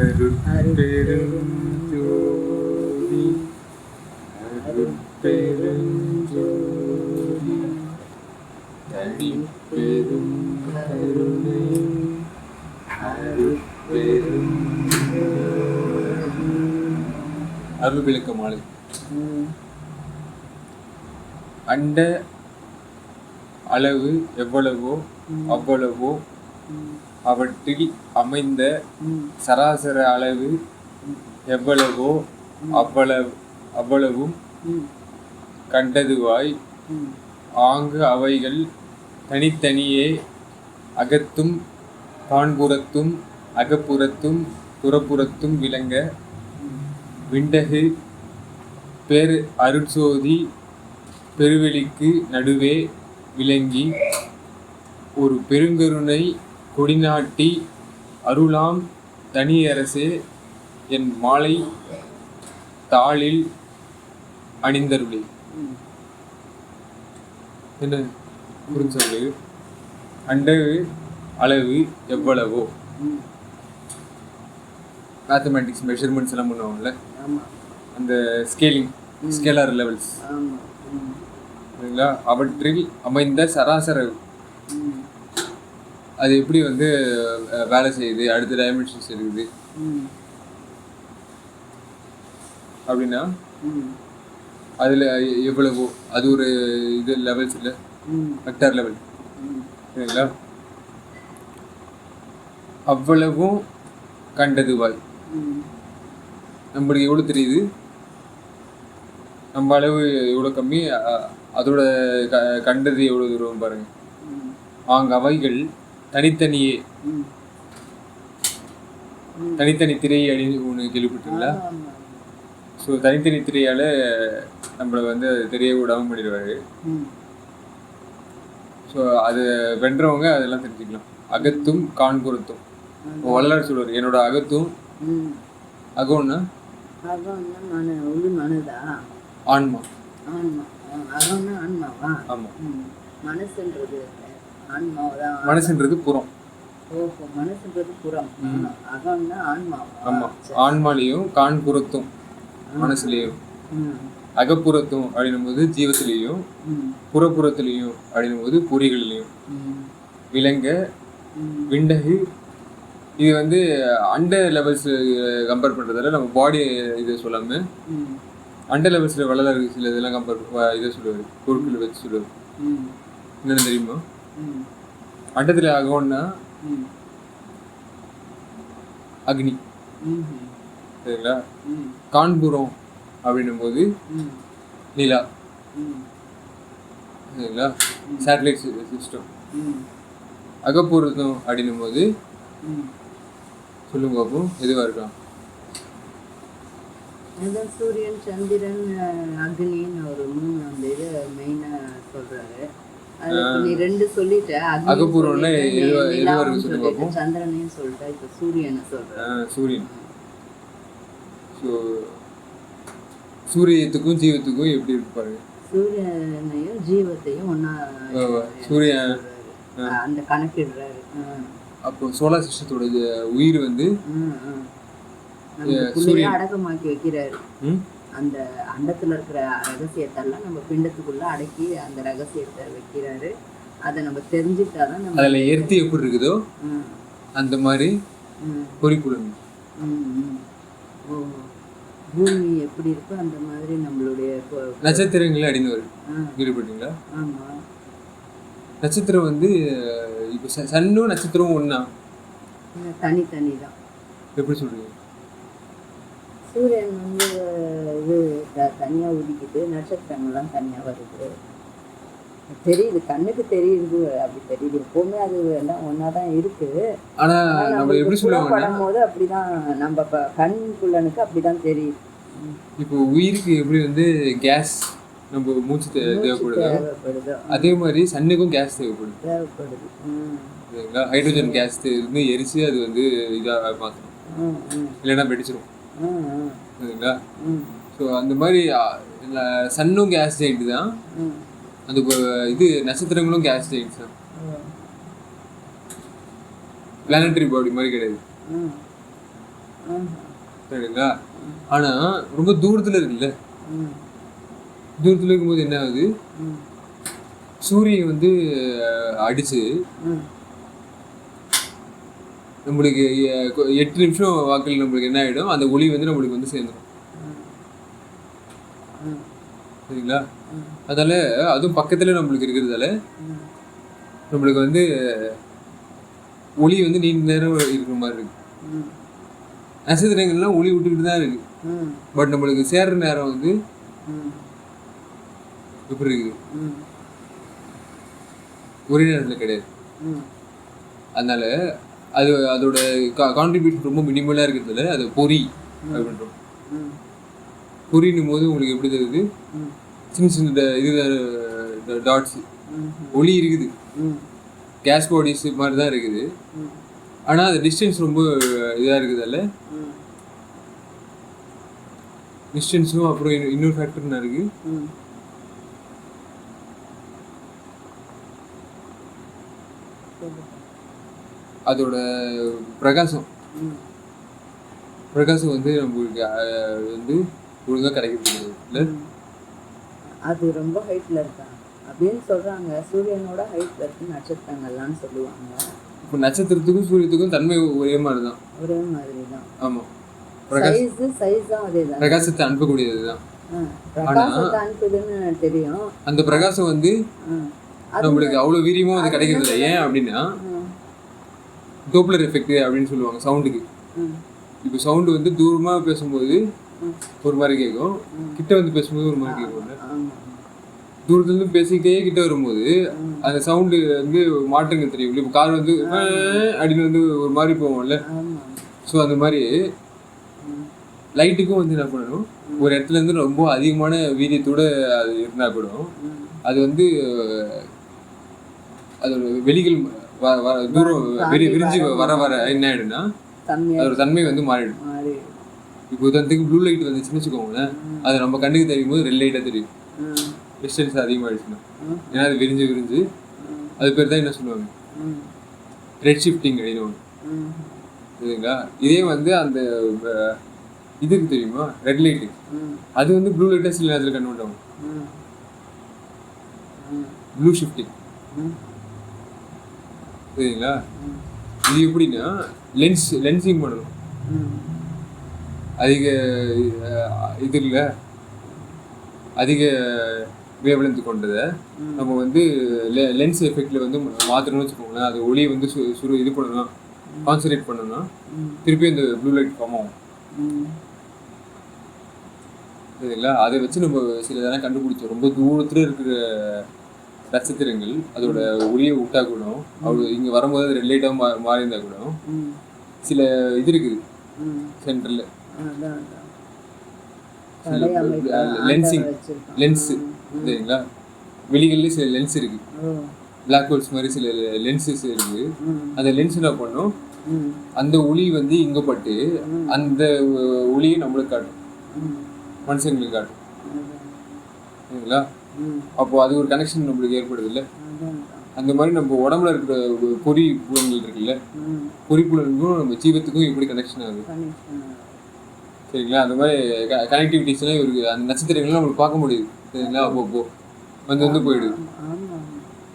அருட்பெரும் ஜோதி அருட்பெரும் ஜோதி தனிப்பெரும் கருணை அருட்பெரும் அருள் விளக்க மாலை. அண்ட அளவு எவ்வளவோ அவ்வளவோ அவற்றில் அமைந்த சராசர அளவு எவ்வளவோ அவ்வளவும் கண்டதுவாய் ஆங்கு அவைகள் தனித்தனியே அகத்தும் காண்புறத்தும் அகப்புறத்தும் புறப்புறத்தும் விளங்க விண்டகு பேர் அருட்சோதி பெருவெளிக்கு நடுவே விளங்கி ஒரு பெருங்கருணை கொடிநாட்டி அருளாம் தனியரசே என் மாலை தாளில் அணிந்தருளே. என்ன புரிஞ்சு? அண்ட அளவு எவ்வளவோ, மேத்தமேட்டிக்ஸ் மெஷர்மெண்ட்ஸ் எல்லாம் பண்ணுவாங்கல்ல, அந்த ஸ்கேலார் லெவல்ஸ், அவற்றில் அமைந்த சராசர அது எப்படி வந்து வேலை செய்யுது, அடுத்த டைமென்ஷன்ஸ் இருக்குது அப்படின்னா அதில் எவ்வளவோ, அது ஒரு இது லெவல்ஸ் இல்லை, வெக்டார் லெவல், சரிங்களா? அவ்வளவும் கண்டதுவாய் நம்மளுக்கு எவ்வளோ தெரியுது, நம்ம அளவு எவ்வளோ கம்மி, அதோட கண்டது எவ்வளோ தூரம் பாருங்க. அங்கே அவைகள் தனித்தனியே, தனித்தனி திரையை அணி ஒன்று கேள்விப்பட்டீங்களா? ஸோ தனித்தனி திரையால் நம்மளை வந்து தெரிய விடாமல் பண்ணிடுவாரு. ஸோ அது வென்றவங்க அதெல்லாம் தெரிஞ்சுக்கலாம். அகத்தும் காண்புறத்தும் வள்ளலார் சொல்லுவார், என்னோட அகத்தும் அகம்னா ஆன்மா. ஆமாம், மனசுன்றது புறம். ஆமா, ஆன்மாலையும் காண்புறத்தும் மனசுலயும், அகப்புறத்தும் அப்படின்னும் போது ஜீவத்திலையும், புறப்புறத்திலையும் அப்படின்னும் போது பொறிகளிலையும் விளங்க விண்டகு. இது வந்து அண்ட லெவல்ஸ் கம்பேர் பண்றதால நம்ம பாடி இதை சொல்லாம அண்ட லெவல்ஸ்ல வளர சில இதெல்லாம் கம்பேர் இதை சொல்லுவாரு, பொருட்கள் வச்சு சொல்லுவாரு. என்னன்னு தெரியுமா? அண்டத்துல அகம்னா அக்னி, சரிங்களா? காண்புறம் அப்படின்னும் போது நிலா, சரிங்களா? Satellite system. அகப்பூர்வம் அப்படின்னும் போது சொல்லுங்க அப்போ எதுவா இருக்கலாம்? சூரியன், சந்திரன், அக்னின்னு ஒரு 3 அந்த இது மெயினா சொல்றாரு. நீ 2 சொல்லிட்ட, அகப்பூர்வம்னா எதுவா இருக்கு சொல்லுங்க அப்போ. சந்திரனையும் சொல்லிட்டா, இப்ப சூரியனை சொல்றேன். சூரியன். ஸோ சூரியத்துக்கும் ஜீவத்துக்கும் எப்படி இருக்கு பாருங்க. சூரியனையும் ஜீவத்தையும் ஒன்னா சூரியன் அந்த கணக்கிடுறாரு. அப்போ சோலார் சிஸ்டத்தோட உயிர் வந்து அடக்கமாக்கி வைக்கிறாரு. அந்த அண்டத்துல இருக்கிற ரகசியத்தெல்லாம் நம்ம பிண்டத்துக்குள்ள அடக்கி அந்த ரகசியத்தை வைக்கிறாரு. அதை நம்ம தெரிஞ்சுட்டாதான் நம்ம அதுல எர்த்தி எப்படி இருக்குதோ அந்த மாதிரி பொறிக்குழு பூமி எப்படி இருக்கோ அந்த மாதிரி நம்மளுடைய நட்சத்திரங்களே அடிந்து வரும். கேள்விப்பட்டீங்களா? ஆமா, நட்சத்திரம் வந்து இப்போ சன்னும் நட்சத்திரமும் ஒண்ணா? தனித்தனி தான். எப்படி சொல்றீங்க? சூரியன் வந்து இது தனியா உதிக்குது, நட்சத்திரங்கள்லாம் தனியா வருது. தெரியுது, கண்ணுக்கு தெரியுது, அப்படி தெரியுது. எப்பவுமே அது எல்லாம் ஒன்னாதான் இருக்கு. ஆனா நம்ம எப்படி சொல்லுவாங்க, படும்போது அப்படிதான் நம்ம கண்குள்ளனுக்கு அப்படிதான் தெரியுது. இப்போ உயிருக்கு எப்படி வந்து கேஸ் நம்ம மூச்சு தேவைப்படுதோ அதே மாதிரி சன்னுக்கும் கேஸ் தேவைப்படுது. சரிங்களா? ஹைட்ரோஜன் கேஸ் இருந்து எரிச்சு அது வந்து இதாக மாற்றணும், இல்லைன்னா வெடிச்சிடும். சரிங்களா? ஸோ அந்த மாதிரி சன்னும் கேஸ் ஜெயிண்ட் தான், அந்த இது நட்சத்திரங்களும் கேஸ் ஜெயிண்ட்ஸ் தான். பிளானட்டரி பாடி மாதிரி கிடையாது. சரிங்களா? ஆனா ரொம்ப தூரத்துல இருக்குல்ல, தூரத்துல இருக்கும்போது என்ன ஆகுது, சூரியன் வந்து அடிச்சு நம்மளுக்கு 8 நிமிஷம் வாக்கில் நம்மளுக்கு என்ன ஆகிடும், அந்த ஒளி வந்து நம்மளுக்கு வந்து சேர்ந்துடும். சரிங்களா? அதனால அதுவும் பக்கத்துல நம்மளுக்கு இருக்கிறதால நம்மளுக்கு வந்து ஒளி வந்து நீண்ட நேரம் இருக்கிற மாதிரி இருக்கு. நட்சத்திரங்கள்லாம் ஒளி விட்டுக்கிட்டு தான் இருக்கு. பட் நம்மளுக்கு சேர்ற நேரம் வந்து எப்படி இருக்குது, ஒரே நேரத்தில் கிடையாது. அதனால அது அதோட கான்ட்ரிபியூஷன் ரொம்ப மினிமலாக இருக்கிறதுல அது பொறி அப்படின்றோம். பொறின்னும் போது உங்களுக்கு எப்படி தெரியுது, சின்ன சின்ன இது டாட்ஸ் ஒளி இருக்குது, கேஸ் பாடிஸ் மாதிரி தான் இருக்குது. ஆனால் அது டிஸ்டன்ஸ் ரொம்ப இதாக இருக்குதால டிஸ்டன்ஸும் அப்புறம் இன்னொரு ஃபேக்டர் என்ன இருக்கு, அதோட பிரகாசம் வந்து நம்மளுக்கு வந்து ஒழுங்காக கிடைக்கிறது இல்லை. அது ரொம்ப ஹைட்ல இருக்கா அப்படின்னு சொல்றாங்க. சூரியனோட ஹைட்ல இருக்கு நட்சத்திரங்கள்லாம் சொல்லுவாங்க. இப்போ நட்சத்திரத்துக்கும் சூரியத்துக்கும் தன்மை ஒரே மாதிரி தான். ஒரே மாதிரி தான். ஆமாம். சைஸ் தான் அதே தான். பிரகாசத்தை அனுப்பக்கூடியது தான். பிரகாசத்தை அனுப்புதுன்னு தெரியும். அந்த பிரகாசம் வந்து நம்மளுக்கு அவ்வளோ வீரியமாக வந்து கிடைக்கிறது இல்லை. ஏன் அப்படின்னா டோப்ளர் எஃபெக்ட் அப்படின்னு சொல்லுவாங்க சவுண்டுக்கு. இப்போ சவுண்டு வந்து தூரமாக பேசும்போது ஒரு மாதிரி கேட்கும், கிட்ட வந்து பேசும்போது ஒரு மாதிரி கேட்கும்ல. தூரத்துலேருந்து பேசிக்கிட்டே கிட்ட வரும்போது அந்த சவுண்டு வந்து மாற்றங்கள் தெரியும். இப்போ கார் வந்து அப்படின்னு வந்து ஒரு மாதிரி போவோம்ல. ஸோ அந்த மாதிரி லைட்டுக்கும் வந்து என்ன பண்ணணும், ஒரு இடத்துல இருந்து ரொம்ப அதிகமான வீரியத்தோடு அது இருந்தால் கூட அது வந்து அதோட வெளிகள் தூரம் விரிஞ்சு வர வர என்ன ஆயிடும்னா அதோட தன்மை வந்து மாறிடும். இப்போ உதாரணத்துக்கு ப்ளூ லைட் வந்துச்சுன்னு வச்சுக்கோங்களேன், அது நம்ம கண்ணுக்கு தெரியும் போது ரெட் லைட்டாக தெரியும், டிஸ்டன்ஸ் அதிகமாகிடுச்சுன்னா. ஏன்னா அது விரிஞ்சு அது பேர் தான் என்ன சொல்லுவாங்க, ரெட் ஷிஃப்டிங் அப்படின்னு ஒன்று. சரிங்களா? இதே வந்து அந்த இதுக்கு தெரியுமா, ரெட் லைட்டு, அது வந்து ப்ளூ லைட்டாக சில நேரத்தில் கன்வெர்ட் ஆகும். Blue shifting. சரிங்களா? இது எப்படின்னா லென்சிங் பண்ணணும். அதிக இது இல்லை, அதிக வேவ்லென்த் கொண்டதை நம்ம வந்து லென்ஸ் எஃபெக்டில் வந்து மாற்றணும்னு வச்சுக்கோங்களேன். அது ஒளியை வந்து இது பண்ணணும், கான்சன்ட்ரேட் பண்ணணும்னா திருப்பி இந்த ப்ளூ லைட் ஃபார்ம் ஆகும். சரிங்களா? அதை வச்சு நம்ம சில இதெல்லாம் கண்டுபிடிச்சோம். ரொம்ப தூரத்தில் இருக்கிற நட்சத்திரங்கள் அதோட ஒளியை விட்டா கூட அவ்வளோ இங்கே வரும்போது அது ரெட் லைட்டாக மாறியிருந்தா கூட சில இது இருக்குது சென்டரில் லென்ஸு. சரிங்களா? வெளிகள்லேயும் சில லென்ஸ் இருக்குது, பிளாக் ஹோல்ஸ் மாதிரி சில லென்சஸ் இருக்குது. அந்த லென்ஸ் என்ன பண்ணும், அந்த ஒளி வந்து இங்கே பட்டு அந்த ஒளியை நம்மளுக்கு காட்டும், மனுஷங்களுக்கு காட்டும். சரிங்களா? அப்போ அது ஒரு கனெக்ஷன் நம்மளுக்கு ஏற்படுது இல்லை. அந்த மாதிரி நம்ம உடம்புல இருக்கிற பொறி புலன்கள் இருக்குல்ல, பொறி புலன்களும் நம்ம ஜீவத்துக்கும் எப்படி கனெக்ஷன் ஆகுது. சரிங்களா? அந்த மாதிரி கனெக்டிவிட்டிஸ்லாம் இருக்கு. அந்த நட்சத்திரங்கள்லாம் நம்மளுக்கு பார்க்க முடியுது. சரிங்களா? அப்போ வந்து போயிடுது.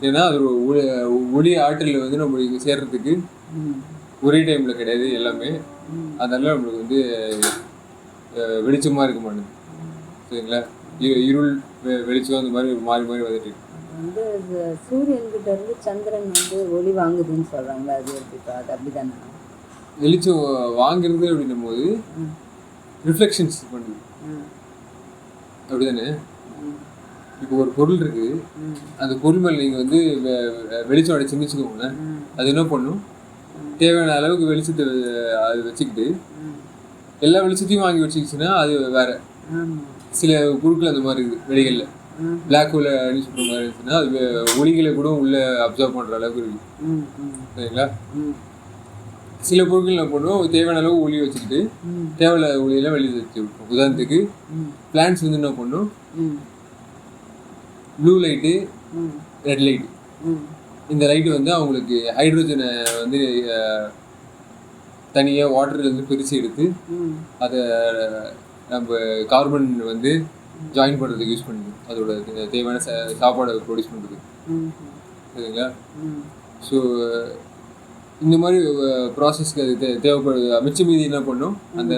ஏன்னா அது ஒளி ஆற்றல் வந்து நம்மளுக்கு சேர்றதுக்கு ஒரே டைமில் கிடையாது எல்லாமே. அதனால நம்மளுக்கு வந்து வெளிச்சமாக இருக்க மாட்டேங்குது. சரிங்களா? இருள் வெளிச்சம் அந்த மாதிரி மாறி வந்துட்டு இருக்கு. வந்து சூரியன்கிட்ட இருந்து சந்திரன் வந்து ஒளி வாங்குதுன்னு சொல்கிறாங்க. அது அது அப்படிதானே? வெளிச்சம் வாங்குறது அப்படின்னும் போது ரிஃப்ளெக்ஷன்ஸ் பண்ணுது, அப்படிதானே? இப்போ ஒரு பொருள் இருக்குது, அந்த பொருள் மேலே நீங்கள் வந்து வெளிச்சம் அடிச்சுன்னு வச்சுக்கோங்களேன், அது என்ன பண்ணும், தேவையான அளவுக்கு வெளிச்சத்தை அது வச்சுக்கிட்டு எல்லா வெளிச்சத்தையும் வாங்கி வச்சுக்கிச்சுன்னா அது வேற. சில பொருட்கள் அந்த மாதிரி இருக்குது வெளிகளில், பிளாக் ஹோல் அப்படின்னு சொல்கிற மாதிரி இருந்துச்சுன்னா அது ஒளிகளை கூட உள்ளே அப்சர்வ் பண்ணுற அளவுக்கு இருக்குது. சரிங்களா? சில பொருட்கள் என்ன பண்ணுவோம், தேவையான அளவு ஒளி வச்சுக்கிட்டு தேவையில்லாத ஒளியெல்லாம் வெளியே வச்சு விட்டுரும். உதாரணத்துக்கு பிளான்ட்ஸ் வந்து என்ன பண்ணும், ப்ளூ லைட்டு, ரெட் லைட்டு, இந்த லைட்டு வந்து அவங்களுக்கு ஹைட்ரோஜனை வந்து தனியாக வாட்டர்லேருந்து பிரித்து எடுத்து ம் அதை நம்ம கார்பன் வந்து ஜாயின் பண்ணுறதுக்கு யூஸ் பண்ணிக்கணும். அதோட தேவையான சாப்பாடை ப்ரொடியூஸ் பண்ணுறது. ம் சரிங்களா? ம் ஸோ இந்த மாதிரி ப்ராசஸ்க்கு அது தேவைப்படுது. மிச்ச மீதி என்ன பண்ணும், அந்த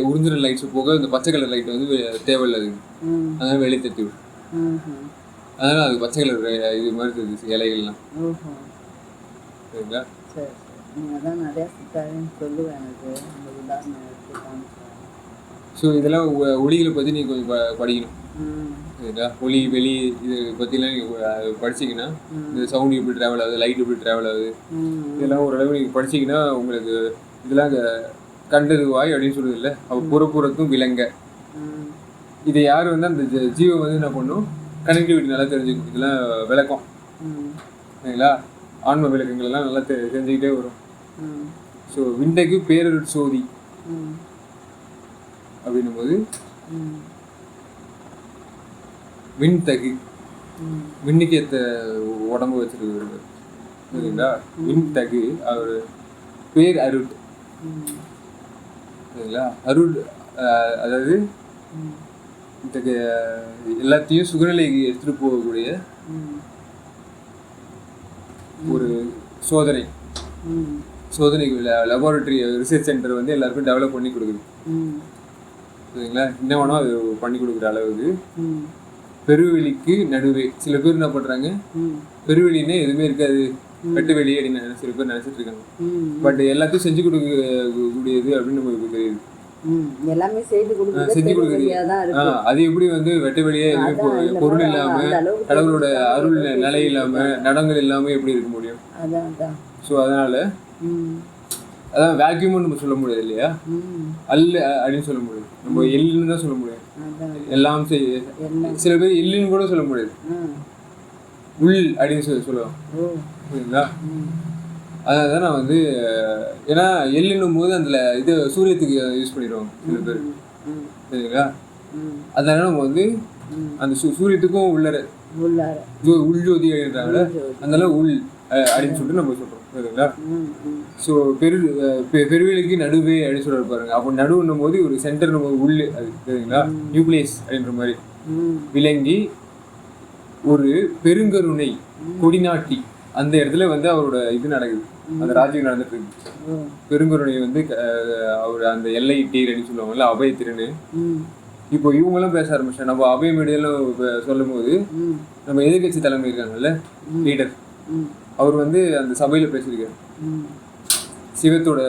உறிஞ்சிற லைட்ஸ் போக இந்த பச்சை கலர் லைட் வந்து தேவையில்லாது. ம் அதனால் வெளியே தட்டி விடும். ம் அதனால் அது பச்சை கலர் இது மாதிரி தெரியுது இலைகள்லாம். ஓஹோ சரிங்களா? சரி சரி. நீங்கள் தான் நிறையா சித்தாரின்னு சொல்லுவேன் எனக்கு அந்த உதாரணம் எடுத்து காமிச்சேன். ஸோ இதெல்லாம் ஒளிகளை பற்றி நீங்கள் கொஞ்சம் படிக்கணும். ம் சரிங்களா? ஒளி வெளி இது பற்றிலாம் நீங்கள் படிச்சிங்கன்னா, இந்த சவுண்ட் எப்படி ட்ராவல் ஆகுது, லைட் எப்படி ட்ராவல் ஆகுது, ம் இதெல்லாம் ஓரளவு நீங்கள் படிச்சிங்கன்னா உங்களுக்கு இதெல்லாம் கண்டது வாய் அப்படின்னு சொல்லுது இல்லை, அவள் புறப்புறத்தும் விலங்க. ம் இதை யார் வந்து அந்த ஜீவன் வந்து என்ன பண்ணும், கனெக்டிவிட்டி நல்லா தெரிஞ்சுக்கும். இதெல்லாம் விளக்கம். ம் சரிங்களா? ஆன்ம விளக்கங்கள் எல்லாம் நல்லா தெரிஞ்சுக்கிட்டே வரும். ம் ஸோ விண்டைக்கு பேரருட் சோதி ம் அப்படின்னும் போது ம் விண்தகு, ம் விண்ணுக்கு ஏற்ற உடம்பு வச்சிருக்கிறது. சரிங்களா? விண்தகு அவர் பேர் அருட். ம் சரிங்களா? அருட் அதாவது ம் இந்த எல்லாத்தையும் சுகநிலைக்கு எடுத்துகிட்டு போகக்கூடிய ம் ஒரு சோதனை ம் சோதனைக்கு லெபார்டரி ரிசர்ச் சென்டர் வந்து எல்லாருக்கும் டெவலப் பண்ணி கொடுக்குது. ம் சரிங்களா? என்ன வேணும் அது பண்ணி கொடுக்குற அளவுக்கு. ம் பெருவெளிக்கு நடுவே சில பேர் என்ன பண்ணுறாங்க, ம் பெருவெளின்னே எதுவுமே இருக்காது, வெட்டு வெளி அப்படின்னு சில பேர் நினச்சிட்டு இருக்காங்க. ம் பட் எல்லாத்தையும் செஞ்சு கொடுக்கக்கூடியது அப்படின்னு நமக்கு தெரியுது. ம் எல்லாமே செய்து கொடுக்குறது செஞ்சு கொடுக்குறது. பெருவழியாக தான் இருக்கு. அது எப்படி வந்து வெட்ட வெளியே எதுவுமே அதான் இல்ல பொருள் மேடம், இல்லாம அந்த அளவுக்கு கடவுளோட தெரிஞ்சுக்கிட்டா அருள் சொல்றது நிலை இல்லாம நடங்கள் இல்லாம எப்படி இருக்க முடியும்? அதான் அதான். ஸோ அதனால ம் அதான் வேக்யூம்னு நம்ம சொல்ல முடியாது இல்லையா, ம் அல்ல அப்படின்னு சொல்ல முடியாது, நம்ம எள்ளுன்னு தான் சொல்ல முடியும். அதான் எல்லாம் எல்லாம். சில பேர் எள்ளுன்னு கூட சொல்ல முடியாது, ம் உள் அப்படின்னு சொல்லுவோம். ஓ சரிங்களா? ம் அதான் நான் வந்து ஏன்னா எள்ளுன்னும் போது அந்த இது சூரியத்துக்கு யூஸ் பண்ணிடுவாங்க சில பேர். ம் சரிங்களா? ம் அதனால நம்ம வந்து ம் அந்த சூரியத்துக்கும் உள்ளர உள்ளார உள்ஜோதி அப்படின்றாங்கள, அதனால உள் அப்படின்னு சொல்லிட்டு நம்ம சொல்றோம். சரிங்களா? ம் ம் ஸோ பெருவெளிக்கு நடுவே அப்படின்னு சொல்ற பாருங்க. அப்போ நடுவுன்னும் போது ஒரு சென்டர் நம்ம உள்ளு அது. சரிங்களா? நியூக்ளியஸ் அப்படின்ற மாதிரி ம் விளங்கி ஒரு பெருங்கருணை கொடிநாட்டி அந்த இடத்துல வந்து அவரோட இது நடக்குது, அந்த ராஜ்யம் நடந்துட்டு இருக்கு. ஓ பெருங்கருணை வந்து அவர் அந்த எல்லை டீர் அப்படின்னு சொல்லுவாங்கல்ல, அபய திருன்னு. ம் இப்போ இவங்கெல்லாம் பேச ஆரம்பிச்சோம். நம்ம அபய மீடியெல்லாம் சொல்லும் போது ம் நம்ம எதிர்கட்சி தலைமை இருக்காங்கல்ல, லீடர், ம் அவர் வந்து அந்த சபையில் பேசியிருக்காரு. ம் சிவத்தோட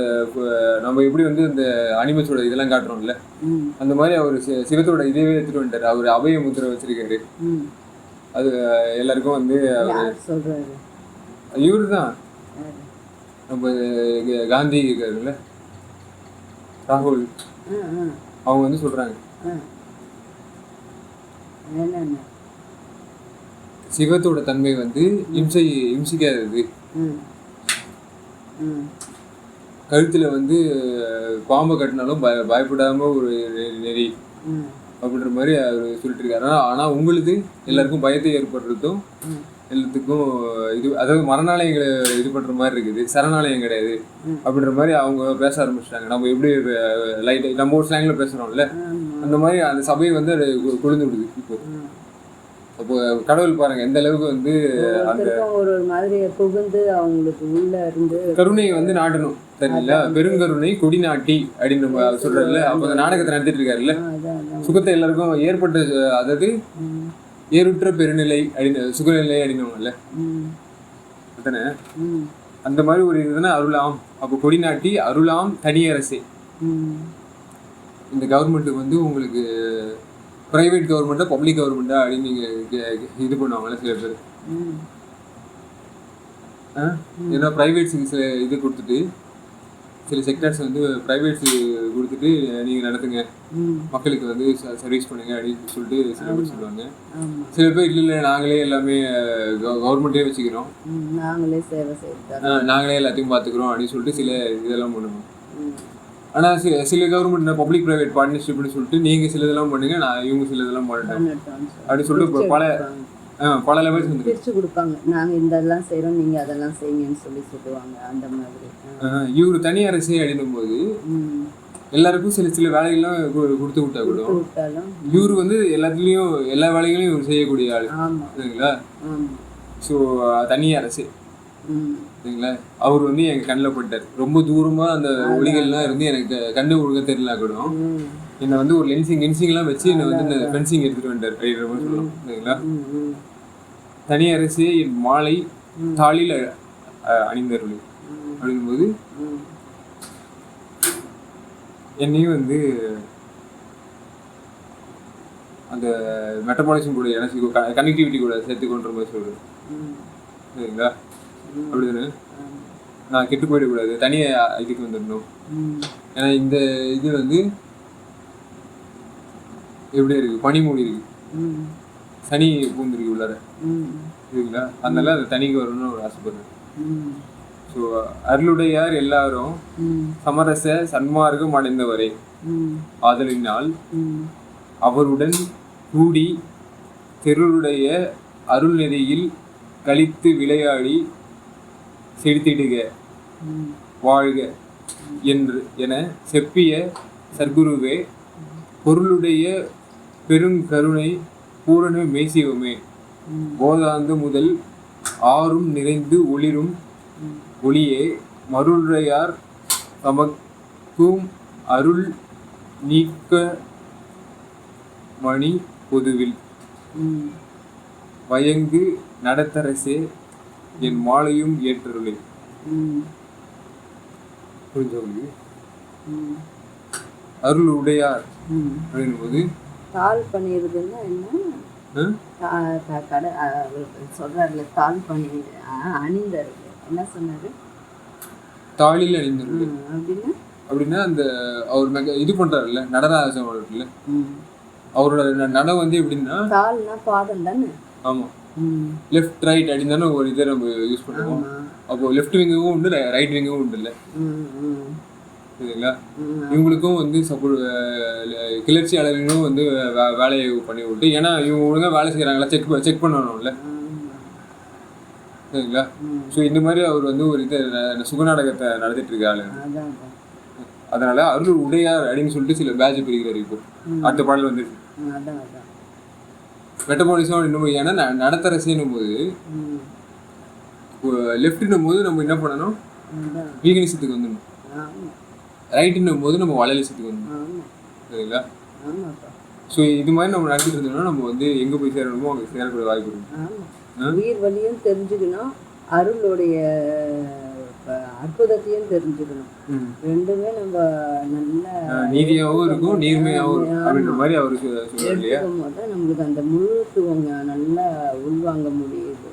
நம்ம எப்படி வந்து இந்த அனிமல்ஸோட இதெல்லாம் காட்டுறோம்ல, ம் அந்த மாதிரி அவர் சிவத்தோட இதவே எடுத்துட்டு வந்துட்டார். அவர் அபய முத்திரை வச்சிருக்காரு. ம் அது எல்லாருக்கும் வந்து யார் சொல்றாரு? இவரு தான் யாரு? நம்ம காந்தி இருக்காருல்ல, ராகுல், ஆ ஆ அவங்க வந்து சொல்றாங்க ஆ என்னென்ன? சிவத்தோட தன்மை வந்து இம்சிக்காதது. ம் ம் கழுத்துல வந்து பாம்பை கட்டினாலும் பயப்படாம ஒரு நெறி ம் அப்படின்ற மாதிரி அவர் சொல்லிட்டு இருக்காரு. ஆனால் உங்களுக்கு எல்லாருக்கும் பயத்தை ஏற்படுறதும் ம் எல்லாத்துக்கும் இது, அதாவது மரணாலயங்களை இது பண்ணுற மாதிரி இருக்குது, சரணாலயம் கிடையாது அப்படின்ற மாதிரி அவங்க பேச ஆரம்பிச்சிட்டாங்க. நம்ம எப்படி லைட் நம்ம ஒரு ஸ்லாங்கில் பேசுகிறோம்ல, ஆமாம். அந்த மாதிரி அந்த சபையை வந்து அது கொழுந்து விடுது. இப்போ அப்போ கடவுள் பாருங்க எந்த அளவுக்கு வந்து அந்த ஒவ்வொருத்தருக்கும் ஒரு ஒரு மாதிரி புகுந்து அவங்களுக்கு உள்ள இருந்து கருணையை வந்து நாட்டணும். தெரியல, பெருங்கருணை கொடி நாட்டி அப்படின்னு நம்ம சொல்றதுல, அப்போ அந்த நாடகத்தை நடத்திட்டு இருக்காருல்ல, அதான் அதான். சுகத்தை எல்லாருக்கும் ஏற்பட்ட, அதாவது ம் ஏறுற்ற பெருநிலை அப்படின்னு சுகநிலை அப்படின்னுவாங்கல்ல, ம் அதானே ம் அந்த மாதிரி ஒரு இதுதானே அருளாம். அப்போ கொடி நாட்டி அருளாம் தனியரசே. ம் இந்த கவர்மெண்ட்டுக்கு வந்து உங்களுக்கு ப்ரைவேட் கவர்மெண்ட்டா பப்ளிக் கவர்மெண்ட்டா அப்படின்னு நீங்கள் இது பண்ணுவாங்கல்ல சில பேர். ம் ஏன்னா ப்ரைவேட்ஸுக்கு சில இது கொடுத்துட்டு, சில செக்டர்ஸ் வந்து ப்ரைவேட்ஸு கொடுத்துட்டு நீங்கள் நடத்துங்க, ம் மக்களுக்கு வந்து சர்வீஸ் பண்ணுங்க அப்படின்னு சொல்லிட்டு சில பேர் சொல்லுவாங்க. ஆமாம். சில பேர் இல்லை நாங்களே எல்லாமே கவர்மெண்ட்டே வச்சுக்கிறோம், நாங்களே சேவை செய்யறதா. நாங்களே எல்லாத்தையும் பார்த்துக்குறோம் அப்படின்னு சொல்லிட்டு சில இதெல்லாம் பண்ணுவோம். ம் ஆனால் சில கவர்மெண்ட் பப்ளிக் ப்ரைவேட் பார்ட்னர்ஷிப்னு சொல்லிட்டு நீங்கள் சில இதெல்லாம் பண்ணுங்க, நான் இவங்க சில இதெல்லாம் பண்ணிட்டேன் பண்ணட்டும். அப்படின்னு சொல்லிட்டு இப்போ பல பல லெவல்ஸ் வந்து பிரிச்சு கொடுப்பாங்க. நாங்க இதெல்லாம் செய்றோம், நீங்க அதெல்லாம் செய்யுங்கன்னு சொல்லுவாங்க. அந்த மாதிரி. இவரு தனி அரசே அப்படின்னும் போது எல்லாருக்கும் சில சில வேலைகள்லாம் கொடுத்து விட்டா கூட விட்டாலும் இவரு வந்து எல்லாத்துலயும் எல்லா வேலைகளையும் இவர் செய்யக்கூடிய ஆளு. ஆமா சரிங்களா? ஆமா ஸோ தனி அரசு சரிங்களா? அவர் வந்து எங்க கண்ணில் பட்டார். ரொம்ப தூரமா அந்த ஒளிகள்லாம் இருந்து எனக்கு கண்ணு ஒழுங்க தெரியல கூட என்னை வந்து ஒரு லென்சிங்லாம் வச்சு என்னை வந்து இந்த ஃபென்சிங் எடுத்துட்டு வந்துட்டார் அப்படின்ற மாதிரி சொல்லலாம். சரிங்களா? தனி அரசு என் மாலை தாளில் அணிந்தருள் அப்படிங்கும்போது என்னையும் வந்து அந்த மெட்டபாலிசம் கூட எனக்கு கனெக்டிவிட்டி கூட சேர்த்துக்கொன்ற மாதிரி சொல்றேன். சரிங்களா? அப்படிதானே? நான் கெட்டு போயிடக்கூடாது, தனியாக இதுக்கு வந்துடணும். ஏன்னா இந்த இது வந்து எப்படி இருக்கு, பனிமூடி இருக்கு, சனி பூந்துருக்கு உள்ளார. சரிங்களா? அதனால அது தனிக்கு வரணும்னு ஒரு ஆசைப்படுறேன். ஸோ அருளுடையார் எல்லாரும் சமரச சன்மார்க்கம் அடைந்தவரே ஆதலினால் அவருடன் கூடி தெருளுடைய அருள்நெறியில் கழித்து விளையாடி செலுத்திடுக வாழ்க என செப்பிய சர்க்குருவே பொருளுடைய பெருங்கருணை பூரண மேசிவமே போதாந்து முதல் ஆறும் நிறைந்து ஒளிரும் ஒளியே மருளுடையார் தமக்கும் அருள் நீக்க மணி பொதுவில் வயங்கு நடத்தரசே என் மாலையும் ஏற்றருளே. புரிஞ்சவங்களுக்கு அருள் உடையார் அப்படின் போது தாழ் பண்ணிடுதுன்னா என்ன சொல்றாருல, தாழ் பண்ணி அணிந்தாரு. என்ன சொன்னாரு? தாளில் அணிந்தாரு அப்படின்னா அந்த அவர் இது பண்றாருல்ல, நடராஜன் இருக்குல்ல, அவரோட நட வந்து எப்படின்னா தாள்னா பாதம் தானே. ஆமா, லெஃப்ட் ரைட் அப்படின்னு தானே ஒரு இதை நம்ம யூஸ் பண்ணுவோம். அப்போ லெஃப்ட் விங்கும் உண்டு, ரைட் விங்கும் உண்டு இல்லை? சரிங்களா? இவங்களுக்கும் வந்து கிளர்ச்சியாளர்களும் வந்து வேலையை பண்ணி விட்டு, ஏன்னா இவங்க ஒழுங்கா வேலை செய்யறாங்களா செக் பண்ணணும்ல. சரிங்களா? ஸோ இந்த மாதிரி அவர் வந்து ஒரு இதை சுகநாடகத்தை நடத்திட்டு இருக்காரு. அதனால அருள் உடையார் அப்படின்னு சொல்லிட்டு சில பேட்ச் பிரிக்கிறாரு. இப்போ அடுத்த பாடல் வந்து மெட்டபாலிசம் என்னும் போது, ஏன்னா நடத்தரசேன்னும் போது லெஃப்ட்னும் போது நம்ம என்ன பண்ணணும், வீகனிசத்துக்கு வந்துடணும். ரைட்டுன்னும் போது நம்ம வளலிசத்துக்கு வந்துடணும். சரிங்களா? ஸோ இது மாதிரி நம்ம நடத்திட்டு இருந்தோம்னா நம்ம வந்து எங்கே போய் சேரணுமோ அங்கே சேரக்கூடிய வாய்ப்பு இருக்கு. உயிர் வழியும் தெரிஞ்சுக்கணும், அருளுடைய அற்புதத்தையும் தெரிஞ்சுக்கணும். ரெண்டுமே நம்ம நல்ல நீதியாகவும் இருக்கும், நீர்மையாகவும் இருக்கும் அப்படின்ற மாதிரி அவருக்கு எடுத்துக்கும் போது நம்மளுக்கு அந்த முழுத்துவங்க நல்லா உள்வாங்க முடியுது.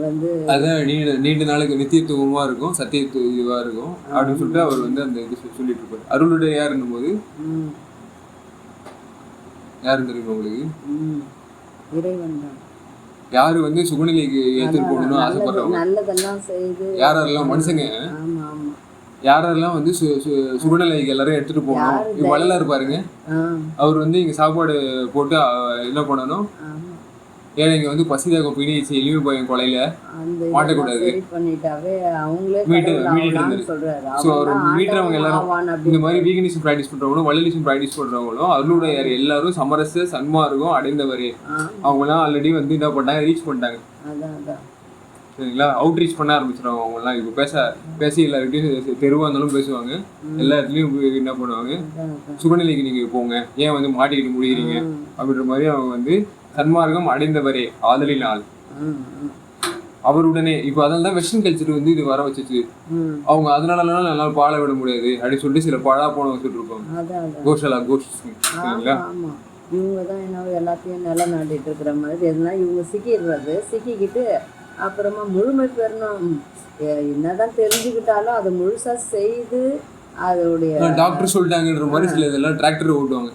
வந்து அதான் நீண்ட நாளுக்கு நித்தியத்துவமா இருக்கும், சத்தியத்துவா இருக்கும் அப்படின்னு சொல்லிட்டு அவர் வந்து அந்த இது சொல்லிட்டு இருப்பாரு. அருளுடைய யாருன்னும் போது யாருன்னு தெரியுமா உங்களுக்கு? இறைவன் தான். யாரு வந்து சுகநிலைக்கு ஏற்றுட்டு போகணும்னு ஆசைப்படுறவங்க, நல்லதெல்லாம் செய்து யாரெல்லாம் மனுஷங்க யாரெல்லாம் வந்து சுகநிலைக்கு எல்லாரும் எடுத்துட்டு போகணும். இப்ப வள்ளலார் பாருங்க, அவர் வந்து இங்க சாப்பாடு போட்டு என்ன பண்ணணும், ஏழைங்க வந்து பசிதாகம் பிடிச்சி எளிமை பையன் கொலையில மாட்டக்கூடாது, மீட்டவங்க எல்லாரும் இந்த மாதிரி வீகனிசம் ப்ராக்டிஸ் பண்றவங்களும் வள்ளலிசம் ப்ராக்டிஸ் பண்றவங்களும் அருளுடைய எல்லாரும் சமரச சன்மார்க்கம் அடைந்தவரே. அவங்க எல்லாம் ஆல்ரெடி வந்து என்ன பண்ணாங்க, ரீச் பண்ணிட்டாங்க. சரிங்களா? அவுட் ரீச் பண்ண ஆரம்பிச்சிருவாங்க. அவங்க எல்லாம் இப்போ பேசி எல்லாருக்கிட்டையும் தெருவாக இருந்தாலும் பேசுவாங்க. எல்லா இடத்துலையும் என்ன பண்ணுவாங்க, சுகநிலைக்கு நீங்க போங்க, ஏன் வந்து மாட்டிக்கிட்டு முடிகிறீங்க அப்படின்ற மாதிரி அவங்க வந்து சன்மார்க்கம் அடைந்தவரே ஆதலினால் அவருடனே. இப்போ அதனால தான் வெஸ்டர்ன் கல்ச்சர் வந்து இது வர வச்சிச்சு. அவங்க அதனாலலாம் நல்லா பாழ விட முடியாது அப்படின்னு சொல்லிட்டு சில பாழா போன வச்சுட்டு இருப்பாங்க. கோஷலா சரிங்களா? இவங்க தான் என்ன எல்லாத்தையும் நில நாட்டிட்டு இருக்கிற மாதிரி எதுனா இவங்க சிக்கிக்கிட்டு அப்புறமா முழுமை பெறணும். என்னதான் தெரிஞ்சுக்கிட்டாலும் அதை முழுசா செய்து அதோடைய டாக்டர் சொல்லிட்டாங்கன்ற மாதிரி சில இதெல்லாம் டிராக்டர் ஓட்டுவாங்க.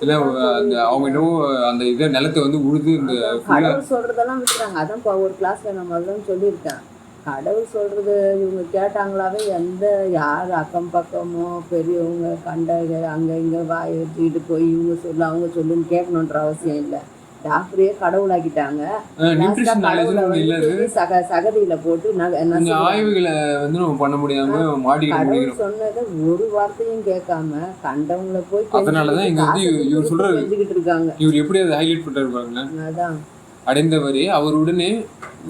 இல்லை அந்த அவங்க என்னவோ அந்த இதை நிலத்தை வந்து உழுது இந்த கடவுள் சொல்றதெல்லாம் விட்டுறாங்க. அதான் ஒரு கிளாஸ்ல நான் முதல்ல சொல்லியிருக்கேன், கடவுள் சொல்றது இவங்க கேட்டாங்களாவே யார் அக்கம் பக்கமோ பெரியவங்க கண்ட அங்கே இங்கே வாய் வச்சுக்கிட்டு போய் இவங்க சொல்லு அவங்க சொல்லுன்னு கேட்கணுன்ற அவசியம் இல்லை. டாக்டரையே கடவுளாக்கிட்டாங்க. நியூட்ரிஷன் நாலேஜ் இல்ல. சகதியில போட்டு இந்த ஆய்வுகளை வந்து நம்ம பண்ண முடியாம மாட்டிக்கிட்டு கடவுள் சொன்னதை ஒரு வார்த்தையும் கேட்காம கண்டவங்களை போய் அதனாலதான் இங்க வந்து இவர் சொல்ற செஞ்சுக்கிட்டு இருக்காங்க. இவர் எப்படி அதை ஹைலைட் பண்றாரு பாருங்களேன். அதான் அடைந்தவரே அவருடனே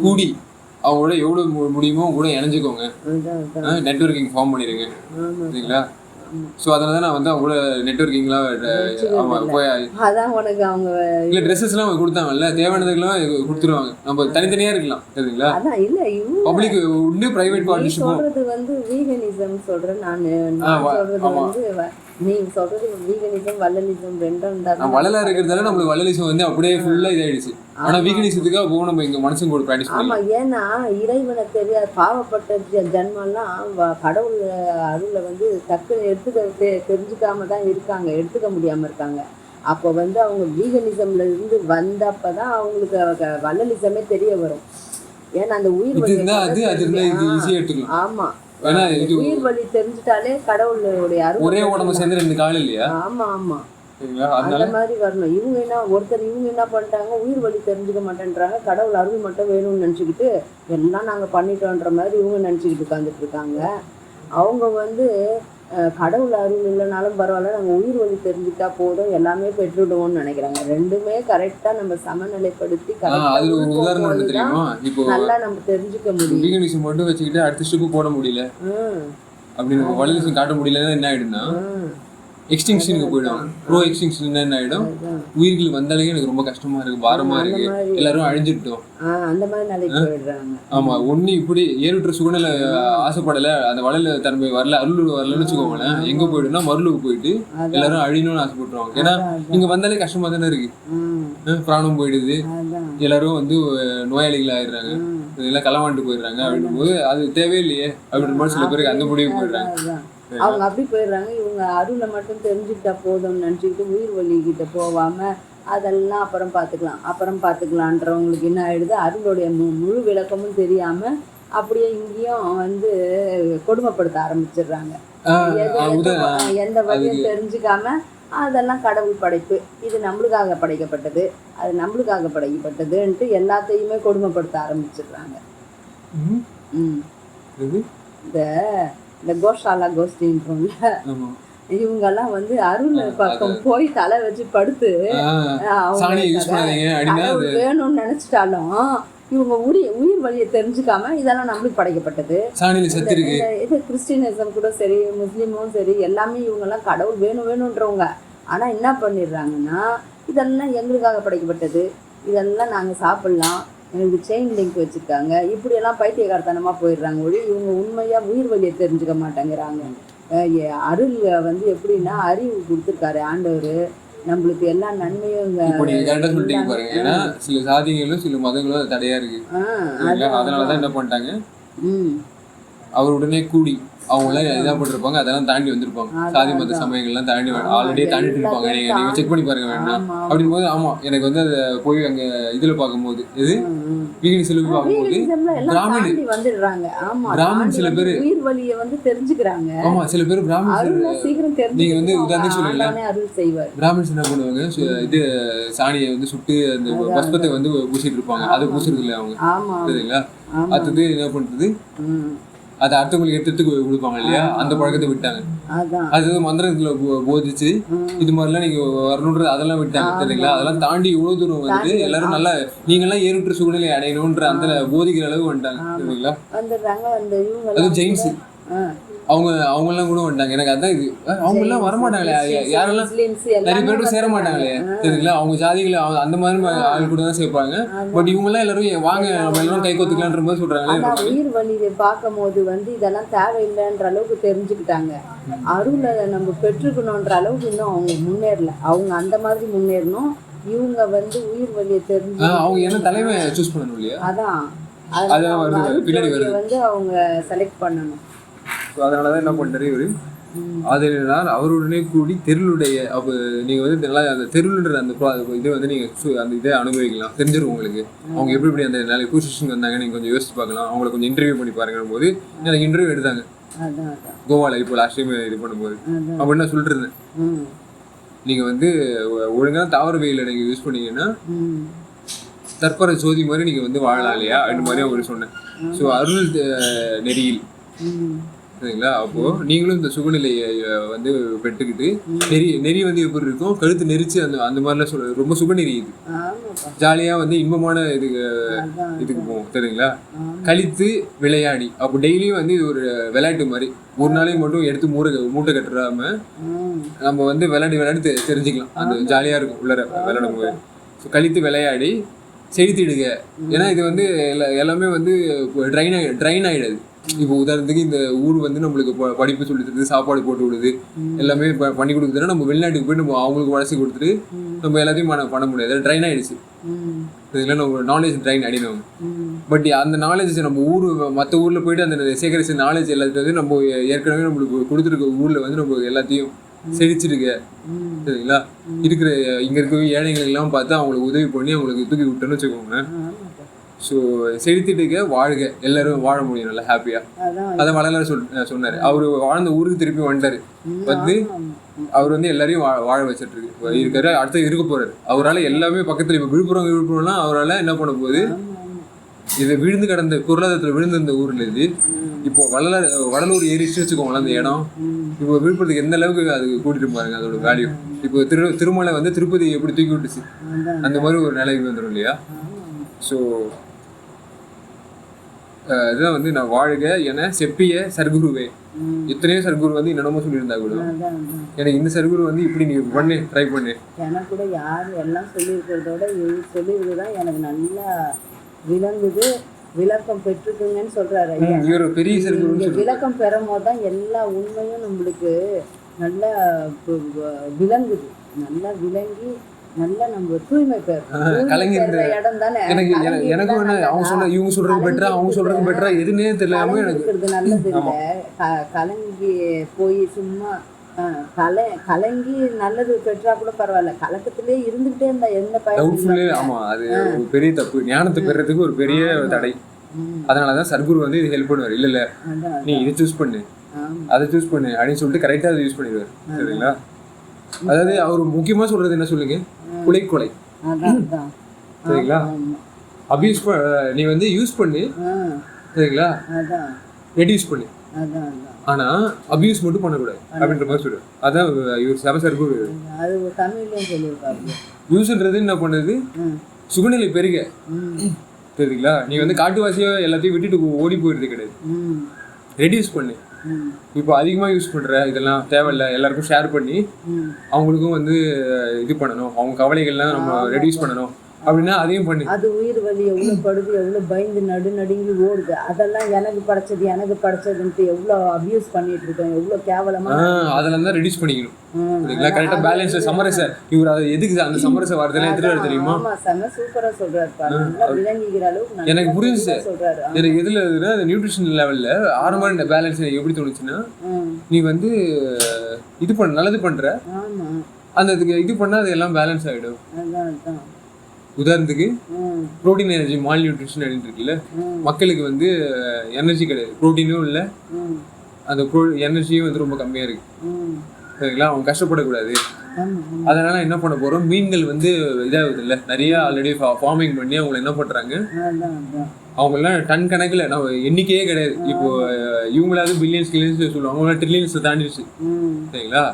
கூடி அவங்களோட எவ்வளவு முடியுமோ கூட இணைஞ்சுக்கோங்க, நெட்வொர்க்கிங் ஃபார்ம் பண்ணிடுங்க சரிங்களா. ஸோ அதனால தான் நான் வந்து அவங்க கூட நெட்வொர்க்கிங்லாம் அதான் உனக்கு அவங்க இல்லை ட்ரெஸ்ஸஸ்லாம் அவங்க கொடுத்தாங்கல்ல, தேவையானதுக்கெல்லாம் கொடுத்துருவாங்க. நம்ம தனித்தனியாக இருக்கலாம் சரிங்களா. அதான் இல்லை பப்ளிக் உண்டு ப்ரைவேட் பார்ட்னர்ஷிப் சொல்றது வந்து வீகனிசம் சொல்கிறேன் நான் சொல்றது வந்து நீங்க சொல்றது வீகனிசம் வள்ளலிசம் ரெண்டும் வள்ளலா இருக்கிறதால நம்மளுக்கு வள்ளலிசம் வந்து அப்படியே ஃபுல்லா இதாயிடுச்சு. ஆனா வீகனிசத்துக்காக போக நம்ம இங்க மனசும் கூட ப்ராக்டிஸ் பண்ணலாம். ஆமா, ஏன்னா இறைவனை தெரியாது பாவப்பட்ட ஜன்மெல்லாம் கடவுள் அருளை வந்து டக்குன்னு தெரிஞ்சுக்காம தான் இருக்காங்க, எடுத்துக்க முடியாம இருக்காங்க. அப்போ வந்து அவங்க வீகனிசம்ல இருந்து வந்தப்பதான் அவங்களுக்கு வள்ளலிசமே தெரிய வரும். ஏன்னா அந்த உயிர் ஆமா உயிர் வழி தெரிஞ்சுட்டாலே கடவுளுடைய அருள் ஒரே உடம்பு சேர்ந்து 2 கால் இல்லையா. ஆமா ஆமா அந்த மாதிரி வரணும். இவங்க என்ன பண்ணிட்டாங்க, உயிர் வழி தெரிஞ்சுக்க மாட்டேன்றாங்க, கடவுள் அருள் மட்டும் வேணும்னு நினச்சிக்கிட்டு எல்லாம் நாங்கள் பண்ணிட்டோன்ற மாதிரி இவங்க நினச்சிக்கிட்டு உட்காந்துட்டு இருக்காங்க. அவங்க வந்து கடவுள் அருள் இல்லைனாலும் பரவாயில்ல, நாங்கள் உயிர் வழி தெரிஞ்சுக்கிட்டா போதும் எல்லாமே பெற்றுடுவோம்னு நினைக்கிறாங்க. ரெண்டுமே கரெக்டாக நம்ம சமநிலைப்படுத்தி நல்லா நம்ம தெரிஞ்சுக்க முடியும். மட்டும் வச்சுக்கிட்டு அடுத்த ஸ்டெப் போட முடியல அப்படின்னு வலிசம் காட்ட முடியலன்னா என்ன ஆயிடும்னா எக்ஸ்டிங்ஷனுக்கு போயிடும். ப்ரோ எக்ஸ்டிங்ஷன் என்ன ஆயிடும், உயிர்கள் வந்தாலே எனக்கு ரொம்ப கஷ்டமா இருக்கு, பாரமா இருக்கு, எல்லாரும் அழிஞ்சிட்டோம் அந்த மாதிரி நிலைக்கு போயிடுறாங்க. ஆமா, ஒண்ணு இப்படி ஏறுற்ற சூழ்நிலை ஆசைப்படல, அந்த வளல தன்மை வரல, அருள் வரலன்னு வச்சுக்கோங்களேன், எங்க போயிடும்னா மருளுக்கு போயிட்டு எல்லாரும் அழியணும்னு ஆசைப்பட்டுருவாங்க. ஏன்னா இங்க வந்தாலே கஷ்டமா தானே இருக்கு, பிராணம் போயிடுது, எல்லாரும் வந்து நோயாளிகள் ஆயிடுறாங்க, இதெல்லாம் களவாண்டு போயிடுறாங்க. அப்படின்னும் போது அது தேவையில்லையே அப்படின்ற மாதிரி சில பேருக்கு அந்த முடிவுக்கு போயிடுறாங்க. அவங்க அப்படி போயிடுறாங்க. இவங்க அருளை மட்டும் தெரிஞ்சுக்கிட்டா போதும்னு நினச்சிக்கிட்டு உயிர் வழிகிட்ட போகாமல் அதெல்லாம் அப்புறம் பார்த்துக்கலான்றவங்களுக்கு என்ன ஆயிடுது, அருளுடைய முழு விளக்கமும் தெரியாமல் அப்படியே இங்கேயும் வந்து கொடுமைப்படுத்த ஆரம்பிச்சிடுறாங்க. எந்த வழியும் தெரிஞ்சுக்காம அதெல்லாம் கடவுள் படைப்பு, இது நம்மளுக்காக படைக்கப்பட்டது, அது நம்மளுக்காக படைக்கப்பட்டதுன்ட்டு எல்லாத்தையுமே கொடுமைப்படுத்த ஆரம்பிச்சிடுறாங்க. இந்த கோஷாலா கோஷ்டின்றோம்ல, இவங்கெல்லாம் வந்து அருள் பக்கம் போய் தலை வச்சு படுத்து வேணும்னு நினைச்சிட்டாலும் இவங்க உயிர் வழியை தெரிஞ்சுக்காம இதெல்லாம் நம்மளுக்கு படைக்கப்பட்டது. இது கிறிஸ்டினிசம் கூட சரி, முஸ்லீமும் சரி, எல்லாமே இவங்கெல்லாம் கடவுள் வேணுன்றவங்க. ஆனா என்ன பண்ணிடுறாங்கன்னா, இதெல்லாம் எங்களுக்காக படைக்கப்பட்டது, இதெல்லாம் நாங்க சாப்பிடலாம், எங்களுக்கு செயின் லிங்க் வச்சுருக்காங்க, இப்படியெல்லாம் பைத்தியகாரத்தனமாக போயிடுறாங்க. ஒழி இவங்க உண்மையாக உயிர் வழியை தெரிஞ்சுக்க மாட்டேங்கிறாங்க. அருள் வந்து எப்படின்னா அறிவு கொடுத்துருக்காரு ஆண்டவர், நம்மளுக்கு எல்லா நன்மையும் சில சாதிகளும் சில மதங்களும் தடையா இருக்கு. அதனாலதான் என்ன பண்ணிட்டாங்க, அவருடனே கூடி அவங்களாம் இதாக பண்ணிருப்பாங்க, அதெல்லாம் தாண்டி வந்திருப்பாங்க, சாதி மத சமயங்கள்லாம் தாண்டி ஆல்ரெடியே தாண்டிட்டு இருப்பாங்க. நீங்க செக் பண்ணி பாருங்க வேண்டாம் அப்படின் போது. ஆமா, எனக்கு வந்து அதை போய் அங்க இதுல பார்க்கும்போது, இது வீகனி செல்வி பார்க்கும்போது பிராமணன் சில பேர் உயிர் வழியை வந்து தெரிஞ்சுக்கிறாங்க. ஆமா, சில பேர் பிராமணன் நீங்க வந்து உதாரணத்துக்கு சொல்லல, பிராமணன்ஸ் என்ன பண்ணுவாங்க, இது சாணியை வந்து சுட்டு அந்த பஸ்பத்தை வந்து பூசிட்டு இருப்பாங்க, அதை பூசுறது இல்லை அவங்க சரிங்களா. அடுத்தது என்ன பண்றது, அதை அடுத்தவங்களுக்கு எடுத்து கொடுப்பாங்க இல்லையா, அந்த பழக்கத்தை விட்டாங்க. அது மந்திரத்துல போதிச்சு இது மாதிரிலாம் நீங்க வரணுன்றது அதெல்லாம் விட்டாங்க சரிங்களா. அதெல்லாம் தாண்டி இவ்வளவு தூரம் வந்து எல்லாரும் நல்லா நீங்க எல்லாம் ஏறுற்ற சூழ்நிலை அடையணும்ன்ற அந்த போதிக்கிற அளவு வந்துட்டாங்க சரிங்களா. அது ஜெயின்ஸ் அவங்கெல்லாம் கூட வந்துட்டாங்க. எனக்கு அதான் இது, அவங்க எல்லாம் வரமாட்டாங்களே, யாரெல்லாம் நிறைய பேரும் சேர மாட்டாங்களே சரிங்களா. அவங்க ஜாதிகளை அந்த மாதிரி ஆள் கூட தான் சேர்ப்பாங்க. பட் இவங்க எல்லாம் எல்லாரும் வாங்க நம்ம எல்லாம் கை கொத்துக்கலான்ற மாதிரி சொல்றாங்களே. உயிர் வழியை பார்க்கும் போது வந்து இதெல்லாம் தேவையில்லைன்ற அளவுக்கு தெரிஞ்சுக்கிட்டாங்க. அருளை நம்ம பெற்றுக்கணுன்ற அளவுக்கு இன்னும் அவங்க முன்னேறல. அவங்க அந்த மாதிரி முன்னேறணும். இவங்க வந்து உயிர் வழியை தெரிஞ்சு அவங்க என்ன தலைமை சூஸ் பண்ணணும் இல்லையா, அதான் வந்து அவங்க செலக்ட் பண்ணணும். அதனாலதான் என்ன பண்றாரு இவரு, அதனால் அவருடனே கூடி தெருளுடைய அப்போ நீங்கள் வந்து நல்லா அந்த தெருளுன்ற அந்த இதை வந்து நீங்கள் அந்த இதை அனுபவிக்கலாம், தெரிஞ்சிடும் உங்களுக்கு. அவங்க எப்படி அந்த நல்ல பொசிஷனுக்கு வந்தாங்க நீங்கள் கொஞ்சம் யோசிச்சு பார்க்கலாம். அவங்களை கொஞ்சம் இன்டர்வியூ பண்ணி பாருங்க போது எனக்கு இன்டர்வியூ எடுத்தாங்க கோவாவில் இப்போ லாஸ்ட் டைம் இது பண்ணும்போது. அப்படின்னா சொல்லிட்டு இருந்தேன், நீங்கள் வந்து ஒழுங்கான தாவர வேலை நீங்கள் யூஸ் பண்ணீங்கன்னா தற்பர ஜோதி மாதிரி நீங்கள் வந்து வாழலாம் இல்லையா அந்த மாதிரி அவங்களுக்கு சொன்னேன். ஸோ அருள் நெறியில் சரிங்களா. அப்போது நீங்களும் இந்த சுகநிலையை வந்து பெற்றுக்கிட்டு நெறி வந்து எப்படி இருக்கும், கழுத்து நெரிச்சு அந்த மாதிரிலாம் சொல்ல ரொம்ப சுகநெறி இது ஜாலியாக வந்து இன்பமான இதுக்கு போகும் சரிங்களா. கழித்து விளையாடி அப்போ டெய்லியும் வந்து இது ஒரு விளையாட்டு மாதிரி ஒரு நாளைக்கு மட்டும் எடுத்து மூட்டை கட்டுறாம நம்ம வந்து விளையாடி தெரிஞ்சுக்கலாம். அந்த ஜாலியாக இருக்கும் உள்ளர விளையாடும் போது. ஸோ கழித்து விளையாடி செலுத்திடுங்க. ஏன்னா இது வந்து எல்லாமே வந்து ட்ரைன் ஆகிடாது. இப்போ உதாரணத்துக்கு இந்த ஊர் வந்து நம்மளுக்கு படிப்பு சொல்லி தருது, சாப்பாடு போட்டு விடுது, எல்லாமே பண்ணி கொடுக்குதுன்னா நம்ம வெளிநாட்டுக்கு போய் நம்ம அவங்களுக்கு வளர்ச்சி கொடுத்துட்டு நம்ம எல்லாத்தையும் பண்ண முடியாது. ட்ரைன் ஆகிடுச்சு இதெல்லாம் நம்ம நாலேஜ் ட்ரைன் ஆகிடும். பட் அந்த நாலேஜ் நம்ம மற்ற ஊரில் போயிட்டு அந்த சேகரிச்ச நாலேஜ் எல்லாத்தையும் வந்து நம்ம ஏற்கனவே நம்மளுக்கு கொடுத்துருக்க ஊரில் வந்து நம்ம எல்லாத்தையும் செழிச்சிருக்க சரிங்களா. இருக்கிற இங்கே இருக்க ஏழைகள் எல்லாம் பார்த்து அவங்களுக்கு உதவி பண்ணி அவங்களுக்கு தூக்கி விட்டோன்னு வச்சுக்கோங்க. ஸோ செலுத்திட்டுக்க வாழ்க எல்லாரும் வாழ முடியும் நல்லா ஹாப்பியாக. அதை வளர சொன்னார். அவர் வாழ்ந்த ஊருக்கு திருப்பி வந்துட்டார். வந்து அவர் வந்து எல்லாரையும் வாழ வச்சுட்டு இருக்காரு. அடுத்து இருக்க போறாரு. அவரால் எல்லாமே பக்கத்தில் இப்போ விழுப்புரம்லாம் அவரால் என்ன பண்ண போகுது, இதை விழுந்து கடந்த பொருளாதாரத்தில் விழுந்த இந்த ஊரில் இது இப்போ வடலூர் ஏறிச்சு வச்சுக்கோங்களேன். அந்த இடம் இப்போ விழுப்புரத்துக்கு எந்த அளவுக்கு அது கூட்டிட்டு பாருங்க அதோட வேல்யூ. இப்போ திருமலை வந்து திருப்பதி எப்படி தூக்கி விட்டுச்சு அந்த மாதிரி ஒரு நிலைக்கு வந்துடும் இல்லையா. ஸோ இதுதான் வந்து நான் வாழ்க என செப்பிய சர்க்குருவே. எத்தனையோ சர்க்குரு வந்து என்னென்னமோ சொல்லியிருந்தா கூட எனக்கு இந்த சர்க்குரு வந்து இப்படி நீ பண்ணு ட்ரை பண்ணு. எனக்கு கூட யார் எல்லாம் சொல்லியிருக்கிறதோட சொல்லியிருக்குதான் எனக்கு நல்லா விளங்குது, விளக்கம் பெற்றுக்குங்கன்னு சொல்றாரு. இவர் பெரிய சர்க்குரு விளக்கம் பெறும் போது தான் எல்லா உண்மையும் நம்மளுக்கு நல்லா விளங்குது. நல்லா விளங்கி நல்லா நம்ம தூய்மை இடம் தானே. எனக்கு அவங்க சொன்ன இவங்க சொல்றது பெட்டரா அவங்க சொல்றது பெட்டரா எதுனே தெரியலாம எனக்கு நல்லது இல்லை. கலங்கி போய் சும்மா கலங்கி நல்லது பெற்றா கூட பரவாயில்ல, கலக்கத்திலே இருந்துகிட்டே இருந்தா எந்த பயன். ஆமா அது பெரிய தப்பு. ஞானத்தை பெறதுக்கு ஒரு பெரிய தடை. அதனாலதான் சர்க்குரு வந்து இது ஹெல்ப் பண்ணுவார். இல்ல நீ இதை சூஸ் பண்ணு அதை சூஸ் பண்ணு அப்படின்னு சொல்லிட்டு கரெக்டா அதை யூஸ் பண்ணிடுவார் சரிங்களா. அதாவது அவர் முக்கியமா சொல்றது என்ன சொல்லுங்க, கொலை சரிங்களா. அபியூஸ் நீ வந்து யூஸ் பண்ணு சரிங்களா, ரெடியூஸ் பண்ணு, ஆனா அபியூஸ் மட்டும் பண்ணக்கூடாது அப்படின்ற மாதிரி சொல்லுவார். அதான் இவர் சபசர்க்கு யூஸ்ன்றது என்ன பண்ணுது, சுகநிலை பெருக சரிங்களா. நீ வந்து காட்டுவாசியோ எல்லாத்தையும் விட்டுட்டு ஓடி போயிடுறது கிடையாது. ரெடியூஸ் பண்ணு. இப்போ அதிகமாக யூஸ் பண்ணுற இதெல்லாம் தேவையில்லை, எல்லாருக்கும் ஷேர் பண்ணி அவங்களுக்கும் வந்து இது பண்ணணும், அவங்க கவலைகள்லாம் நம்ம ரெடியூஸ் பண்ணணும் அப்படின்னா அதையும் பண்ணு. அது உயிர் வலி எவ்வளோ படுது, எவ்வளோ பயந்து நடுங்கி ஓடுது. அதெல்லாம் எனக்கு படைச்சதுன்ட்டு எவ்வளோ அபியூஸ் பண்ணிட்டு இருக்கோம், எவ்வளோ கேவலமா. அதெல்லாம் தான் ரெடியூஸ் பண்ணிக்கணும் சரிங்களா. கரெக்டாக பேலன்ஸ் சமரச இவர் அதை எதுக்கு அந்த சமரச வார்த்தையெல்லாம் எடுத்துட்டு தெரியுமா. சூப்பராக சொல்றாரு, விளங்கிக்கிற அளவுக்கு எனக்கு புரிஞ்சு சொல்றாரு. எனக்கு எதுல இருக்குன்னா இந்த நியூட்ரிஷன் லெவல்ல ஆரம்ப இந்த பேலன்ஸ் எப்படி தோணுச்சுன்னா, நீ வந்து இது பண்ண நல்லது பண்ற அந்த இது பண்ணா அது எல்லாம் பேலன்ஸ் ஆகிடும். உதாரணத்துக்கு புரோட்டீன் எனர்ஜி மால் நியூட்ரிஷன் அப்படின்னு இருக்குல்ல, மக்களுக்கு வந்து எனர்ஜி கிடையாது, புரோட்டீனும் இல்லை, அந்த எனர்ஜியும் வந்து ரொம்ப கம்மியாக இருக்கு சரிங்களா. அவங்க கஷ்டப்படக்கூடாது. அதனால என்ன பண்ண போறோம், மீன்கள் வந்து இதாகுது இல்லை, நிறைய ஆல்ரெடி ஃபார்மிங் பண்ணி அவங்களை என்ன பண்றாங்க, அவங்கெல்லாம் டன் கணக்கில் நம்ம எண்ணிக்கையே கிடையாது. இப்போ இவங்களாவது பில்லியன்ஸ் சொல்லுவாங்க, அவங்களாம் ட்ரில்லியன்ஸ் தாண்டிடுச்சு சரிங்களா.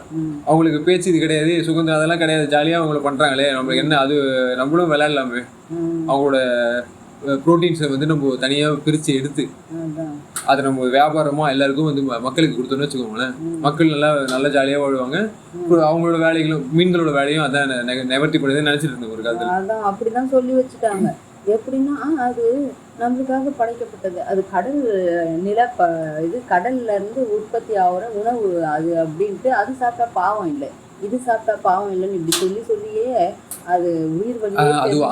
அவங்களுக்கு பேச்சு இது கிடையாது, சுதந்திரம் அதெல்லாம் கிடையாது, ஜாலியாக அவங்கள பண்ணுறாங்களே, நம்மளுக்கு என்ன அது நம்மளும் விளையாடலாமே. அவங்களோட ப்ரோட்டீன்ஸை வந்து நம்ம தனியாக பிரித்து எடுத்து அதை நம்ம வியாபாரமாக எல்லாருக்கும் வந்து மக்களுக்கு கொடுத்தோன்னு வச்சுக்கோங்களேன். மக்கள் நல்லா ஜாலியாக வாழ்வாங்க. அவங்களோட வேலைகளும் மீன்களோட வேலையும் அதான் நெவர்த்தி பண்ணுறதுன்னு நினச்சிட்டு இருந்தேன் ஒரு காலத்தில். அதான் அப்படிதான் சொல்லி வச்சுட்டாங்க. எப்படின்னா அது நம்மளுக்காக படைக்கப்பட்டது, அது கடல் இது கடல்ல இருந்து உற்பத்தி ஆகிற உணவு அது அப்படின்ட்டு. அது சாப்பிட்டா பாவம் இல்லை, இது சாப்பிட்டா பாவம் இல்லைன்னு இப்படி சொல்லியே அது உயிர் வலி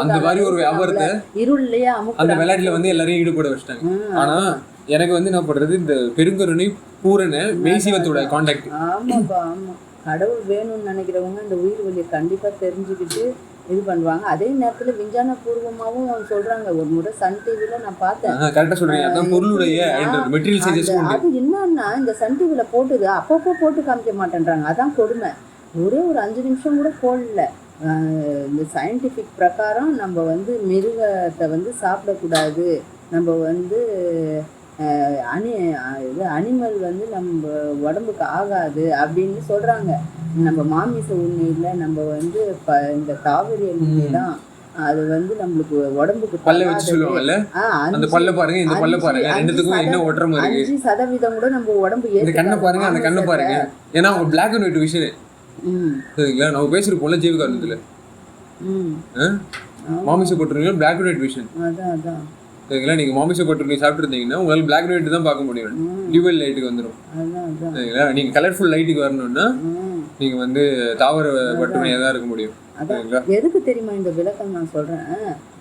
அந்த மாதிரி ஒரு வியாபாரத்தை இருள்லயே அந்த விளையாட்டுல வந்து எல்லாரையும் ஈடுபட வச்சிட்டாங்க. ஆனா எனக்கு வந்து என்ன பண்றது, இந்த பெருங்கருணை பூரண மெய்சிவத்தோட கான்டாக்ட். ஆமாப்பா ஆமா, கடவுள் வேணும்னு நினைக்கிறவங்க இந்த உயிர் வலியை கண்டிப்பா தெரிஞ்சுக்கிட்டு இது பண்ணுவாங்க. அதே நேரத்துல விஞ்ஞான பூர்வமாவும் சொல்றாங்க. ஒரு முறை சன் டிவில நான் பார்த்தேன். கரெக்டா சொல்றீங்க. அதான் பொருளுடைய மெட்டீரியல் சைஸஸ் அது என்னன்னா இந்த சன் டிவில போட்டுது அப்பப்போ போட்டு காமிக்க மாட்டேன்றாங்க. அதான் கொடுமை. ஒரே ஒரு 5 நிமிஷம் கூட போடல. இந்த சயின்டிஃபிக் பிரகாரம் நம்ம வந்து மிருகத்தை வந்து சாப்பிடக்கூடாது, நம்ம வந்து இது அனிமல் வந்து நம்ம உடம்புக்கு ஆகாது அப்படின்னு சொல்கிறாங்க. நம்ம மாமிச உண்மையில் நம்ம வந்து இந்த காவிரி எண்ணெய் தான் அது வந்து நம்மளுக்கு உடம்புக்கு பல்ல வச்சு சொல்லுவாங்கல்ல, அந்த பல்ல பாருங்க, இந்த பல்ல பாருங்க, ரெண்டுத்துக்கும் என்ன ஒற்றமை இருக்கு. 5% கூட நம்ம உடம்பு இந்த கண்ணை பாருங்க, அந்த கண்ணை பாருங்க. ஏன்னா அவங்க பிளாக் அண்ட் ஒயிட் விஷயம் சரிங்களா. நம்ம பேசிருப்போம்ல ஜீவகாரணத்துல மாமிச பற்றுநோய் பிளாக் அண்ட் ஒயிட் விஷன். அதான் சரிங்களா. நீங்க மாமிச பற்றுநோய் சாப்பிட்டு இருந்தீங்கன்னா உங்களால பிளாக் அண்ட் ஒயிட் தான் பார்க்க முடியும். டியூவல் லைட்டுக்கு வந்துடும். சரிங்களா. நீங்க கலர்ஃபுல் லைட்டுக்கு வரணும்னா நீங்க வந்து தாவர பற்றுநோயா தான் இருக்க முடியும். எதுக்கு தெரியுமா இந்த விளக்கம் நான் சொல்றேன்?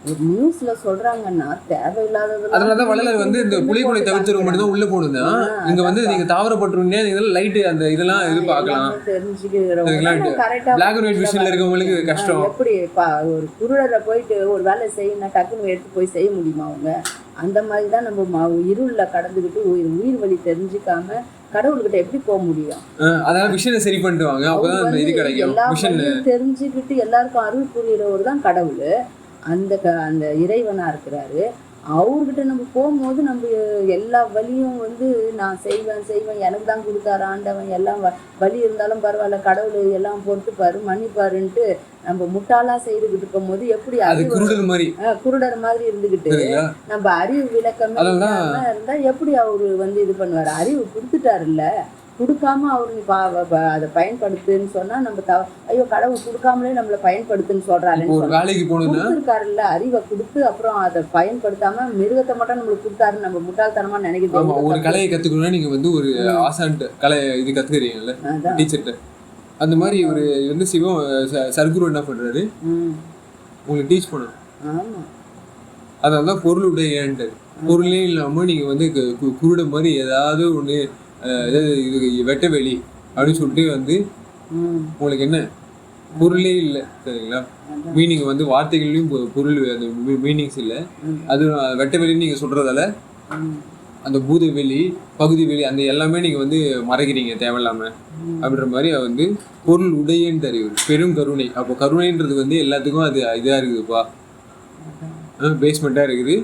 ஒரு நியூஸ்ல சொல்றாங்கன்னா தேவையில்லாதது. அதனாலதான் வள்ளலார் வந்து இந்த புலிகொலை தவிர்த்து மட்டும் தான் உள்ள போடுதுன்னா இங்க வந்து நீங்க தாவர பற்றுனே இதெல்லாம் லைட் அந்த இதெல்லாம் இது பார்க்கலாம். பிளாக் அண்ட் ஒயிட் விஷன்ல இருக்கவங்களுக்கு கஷ்டம். எப்படி ஒரு குருடரை போயிட்டு ஒரு வேலை செய்யணும் டக்குன்னு எடுத்து போய் செய்ய முடியுமா அவங்க? அந்த மாதிரி தான் நம்ம இருள்ல கடந்துக்கிட்டு உயிர் வழி தெரிஞ்சுக்காம கடவுள்கிட்ட எப்படி போக முடியும்? அதனால விஷனை சரி பண்ணிட்டு வாங்க, அப்பதான் அந்த இது கிடைக்கும். தெரிஞ்சுக்கிட்டு எல்லாருக்கும் அருள் புரியறவர் தான் கடவுள். அந்த இறைவனா இருக்கிறாரு. அவர்கிட்ட நம்ம போகும்போது நம்ம எல்லா வழியும் வந்து நான் செய்வேன் எனக்கு தான் கொடுத்தாரு ஆண்டவன், எல்லாம் வழி இருந்தாலும் பரவாயில்ல கடவுள் எல்லாம் பொறுத்துப்பாரு மன்னிப்பாருன்ட்டு நம்ம முட்டாளா செய்துகிட்டு இருக்கும் போது எப்படி குருடர் மாதிரி இருந்துகிட்டு நம்ம அறிவு விளக்கம் இருந்தா எப்படி அவரு வந்து இது பண்ணுவாரு? அறிவு கொடுத்துட்டாருல்ல, கொடுக்காம அவரு நீ அதை பயன்படுத்துன்னு சொன்னா நம்ம ஐயோ கடவுள் கொடுக்காமலே நம்மள பயன்படுத்துன்னு சொல்றாருல்ல. அறிவை கொடுத்து அப்புறம் அதை பயன்படுத்தாம மிருகத்தை மட்டும் நம்மளுக்கு கொடுத்தாருன்னு நம்ம முட்டாள்தனமா நினைக்கிறோம். ஒரு கலையை கத்துக்கணும்னா நீங்க வந்து ஒரு ஆசான்ட்டு கலை இது கத்துக்கிறீங்கல்ல டீச்சர்கிட்ட, அந்த மாதிரி ஒரு வந்து சிவம் சர்க்குரு என்ன பண்றாரு உங்களுக்கு டீச் பண்ணணும். அதனாலதான் பொருளுடையன்ட்டு பொருளே இல்லாம நீங்க வந்து குருட மாதிரி ஏதாவது ஒண்ணு வெட்ட வெளி அப்படின்னு சொல்லிட்டு வந்து உங்களுக்கு என்ன பொருளே இல்லை சரிங்களா. மீனிங் வந்து வார்த்தைகள்லையும் பொருள் அந்த மீனிங்ஸ் இல்லை. அது வெட்ட வெளின்னு நீங்க சொல்றதால அந்த பூத வெளி பகுதி வெளி அந்த எல்லாமே நீங்க வந்து மறைக்கிறீங்க தேவையில்லாம அப்படின்ற மாதிரி வந்து பொருள் உடையன்னு தெரியும். பெரும் கருணை. அப்போ கருணைன்றது வந்து எல்லாத்துக்கும் அது இதா இருக்குதுப்பா, பேஸ்மெண்டா இருக்குது,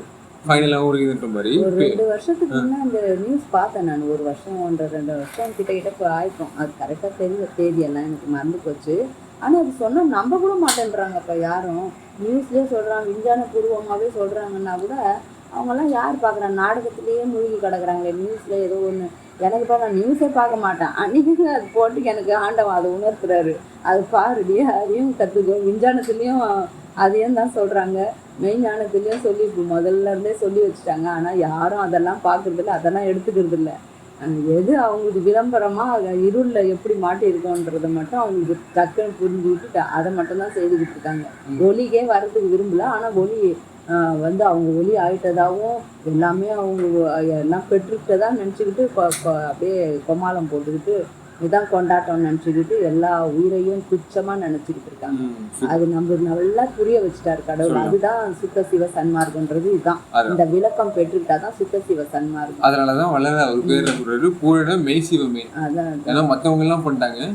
ஃபைனலாகவும் இருக்குதுன்ற மாதிரி. ஒரு 2 வருஷத்துக்கு முன்னே அந்த நியூஸ் பார்த்தேன் நான். 1 வருஷம் 1.5 வருஷம் கிட்ட ஆயிடும். அது கரெக்டாக தெரியல, தேதியெல்லாம் எனக்கு மறந்து போச்சு. ஆனால் அது சொன்னால் நம்ப கூட மாட்டேன்றாங்க. இப்போ யாரும் நியூஸ்லேயே சொல்கிறாங்க, விஞ்ஞான பூர்வமாகவே சொல்கிறாங்கன்னா கூட அவங்கெல்லாம் யார் பார்க்குறாங்க? நாடகத்திலேயே மூழ்கி கிடக்குறாங்களே. நியூஸில் ஏதோ ஒன்று எனக்கு நான் நியூஸே பார்க்க மாட்டேன். அன்றைக்கி அது போட்டு எனக்கு ஆண்டவன் அதை உணர்த்துறாரு, அது பாருடியே அதையும் கற்றுக்கோ. விஞ்ஞானத்துலேயும் அதையும் தான் சொல்கிறாங்க, மெய்ஞானத்துலேயும் சொல்லி முதல்ல இருந்தே சொல்லி வச்சுட்டாங்க. ஆனால் யாரும் அதெல்லாம் பார்க்குறதில்ல, அதெல்லாம் எடுத்துக்கிறது இல்லை. எது அவங்களுக்கு விளம்பரமாக இருளில் எப்படி மாட்டியிருக்கோன்றதை மட்டும் அவங்களுக்கு டக்குன்னு புரிஞ்சுக்கிட்டு அதை மட்டும்தான் செய்துக்கிட்டு இருக்காங்க. ஒளிக்கே வர்றதுக்கு விரும்பல. ஆனால் ஒளி வந்து அவங்க ஒளி ஆகிட்டதாகவும் எல்லாமே அவங்க எல்லாம் பெற்றுக்கிட்டதா நினச்சிக்கிட்டு அப்படியே கொமாலம் போட்டுக்கிட்டு இதான் கொண்டாட்டம்னு நினச்சிக்கிட்டு எல்லா உயிரையும் துச்சமாக நினச்சிக்கிட்டு இருக்காங்க. அது நம்ம நல்லா புரிய வச்சுட்டாரு கடவுள். அதுதான் சுத்த சிவ சன்மார்க்கன்றது. இதுதான் இந்த விளக்கம் பெற்றுக்கிட்டாதான் சுத்த சிவ சன்மார்க்கம். அதனாலதான் வள்ளலார் அவர் பேர் சொல்றாரு பூரண மெய் சிவமே. அதான் மற்றவங்க எல்லாம் பண்ணிட்டாங்க.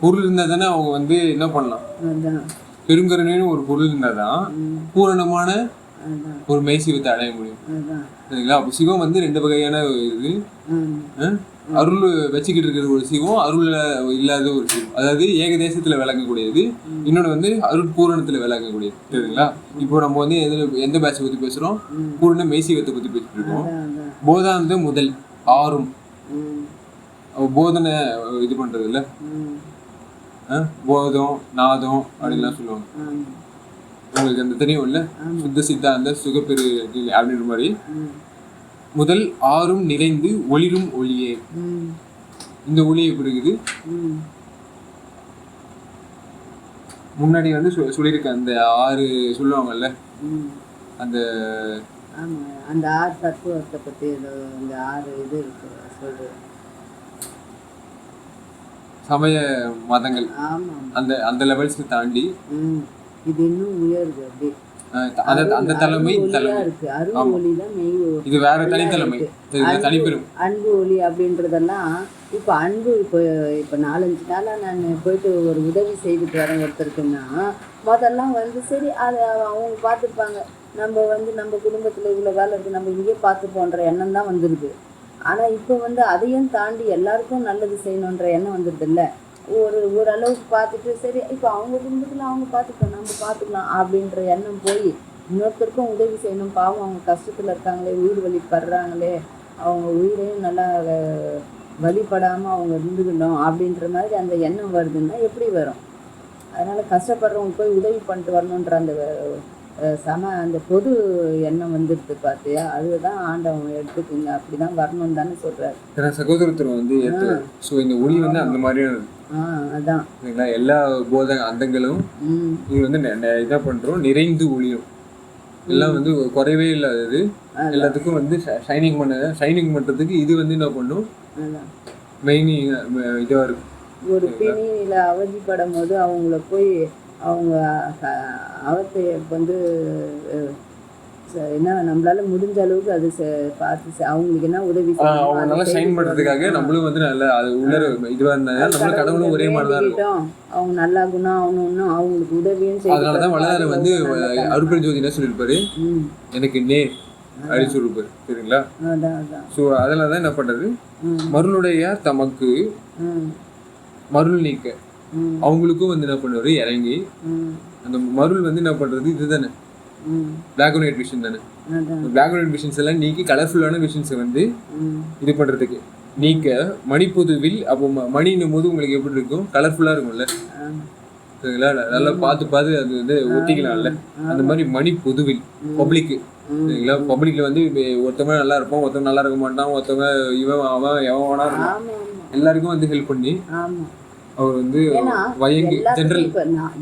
பொருள் இருந்தா தானே அவங்க வந்து என்ன பண்ணலாம். பெருங்கருணைன்னு ஒரு பொருள் இருந்தாதான் பூரணமான ஒரு மெய் சிவத்தை அடைய முடியும். சரிங்களா. அப்போ சிவம் வந்து 2 வகையான இது. அருள் வச்சுக்கிட்டு இருக்கிறது ஒரு சிவம், அருள் இல்லாத ஒரு சிவம். அதாவது ஏகதேசத்துல விளங்கக்கூடியது, இன்னொன்று வந்து அருள் பூரணத்துல விளங்கக்கூடியது. சரிங்களா. இப்போ நம்ம வந்து எந்த பேட்சை பத்தி பேசுறோம்? பூரண மெய்சிவத்தை பத்தி பேசிட்டு இருக்கோம். போதாந்த முதல் ஆறும் போதனை இது பண்றது இல்ல, போதம் நாதம் அப்படின்லாம் சொல்லுவாங்க. உங்களுக்கு அந்த தெரியும் இல்ல, சுத்த சித்தாந்த சுகப்பெரு அப்படின்ற மாதிரி முதல் ஆறும் நிறைந்து ஒளிரும் ஒளியே. இந்த ஒளி எப்படி இருக்குது? முன்னாடி வந்து சொல்லியிருக்க அந்த 6 சொல்லுவாங்கல்ல, அந்த அந்த 6 தத்துவத்தை பத்தி அந்த 6 இது இருக்கு சொல்றது, சமய மதங்கள் அந்த அந்த லெவல்ஸ்க்கு தாண்டி இது இன்னும் உயருது. அப்படி அந்த தலைமை இருக்கு. அருள் ஒளி தான் மெய். இது வேற தனித்தலைமை, தனிப்பெரும் அன்பு ஒளி அப்படின்றதெல்லாம். இப்போ அன்பு இப்போ 4-5 நாளாக நான் போயிட்டு ஒரு உதவி செய்துட்டு வரேன் ஒருத்தருக்குன்னா, முதல்லாம் சரி அதை அவங்க பார்த்துப்பாங்க. நம்ம குடும்பத்தில் இவ்வளோ வேலை இருக்குது, நம்ம இங்கேயே பார்த்துப்போன்ற எண்ணம் தான் வந்துடுது. ஆனால் இப்போ அதையும் தாண்டி எல்லாருக்கும் நல்லது செய்யணுன்ற எண்ணம் வந்துடுது இல்லை. ஓரளவுக்கு பார்த்துட்டு சரி இப்போ அவங்க குடும்பத்தில் அவங்க பார்த்துக்கலாம், நம்ம பார்த்துக்கலாம் அப்படின்ற எண்ணம் போய் இன்னொருத்தருக்கும் உதவி செய்யணும். பாவம் அவங்க கஷ்டத்தில் இருக்காங்களே, உயிர் வழிபடுறாங்களே, அவங்க உயிரையும் நல்லா வழிபடாமல் அவங்க இருந்துக்கணும் அப்படின்ற மாதிரி அந்த எண்ணம் வருதுன்னா எப்படி வரும்? அதனால் கஷ்டப்படுறவங்க போய் உதவி பண்ணிட்டு வரணுன்ற அந்த பொது எண்ணம் வந்துடுது பார்த்தியா. அதுதான் ஆண்டவன் எடுத்துக்குங்க, அப்படி தான் வரணும்னு தானே சொல்கிறார். சகோதரத்துவம் ஸோ இந்த ஒளி அந்த மாதிரியான அதான் எல்லா போத அந்தங்களும் இது இதாக பண்ணுறோம், நிறைந்து ஒளியும் எல்லாம் குறைவே இல்லாதது. எல்லாத்துக்கும் ஷைனிங் பண்ணுறதுக்கு இது என்ன பண்ணும், மெயின் இதுவாக இருக்கும். ஒரு பிணியில் அவதிப்படும் போது அவங்கள போய் அவங்க அவத்தை என்ன நம்மளால முடிஞ்ச அளவுக்கு அது பார்த்து அவங்களுக்கு என்ன உதவி அவங்க நல்லா ஷைன் பண்ணுறதுக்காக நம்மளும் நல்லா அது உள்ள இதுவாக இருந்தாங்க. நம்மளும் கடவுளும் ஒரே மாதிரி தான் இருக்கும். அவங்க நல்லா குணம் ஆகணும்னு அவங்களுக்கு உதவியும் செய்யும். அதனால தான் வள்ளலார் அருட்பெரும் ஜோதி என்ன சொல்லியிருப்பாரு, எனக்கு அப்படின்னு சொல்லிருப்பாரு. சரிங்களா? ஸோ அதில் தான் என்ன பண்ணுறது, மருளுடையார் தமக்கு மருள் நீக்க அவங்களுக்கும் என்ன பண்ணுவாரு, இறங்கி அந்த மருள் என்ன பண்ணுறது, இதுதானே பிளாக் அண்ட் ஒயிட் விஷன் தானே. பிளாக் அண்ட் ஒயிட் விஷன்ஸ் எல்லாம் நீக்கி கலர்ஃபுல்லான விஷன்ஸை இது பண்ணுறதுக்கு நீக்க மணிப்புதுவில். அப்போ மணின்னும் போது உங்களுக்கு எப்படி இருக்கும், கலர்ஃபுல்லாக இருக்கும்ல. சரிங்களா? நல்லா பார்த்து அது ஒத்திக்கலாம்ல. அந்த மாதிரி மணி பொதுவில் பப்ளிக்கு. சரிங்களா? பப்ளிக்ல ஒருத்தவங்க நல்லா இருப்போம், ஒருத்தவங்க நல்லா இருக்க மாட்டான், ஒருத்தவங்க இவன் அவன் எவன் வேணா இருக்கும், எல்லாருக்கும் ஹெல்ப் பண்ணி அவர் வயங்கி ஜென்ரல்.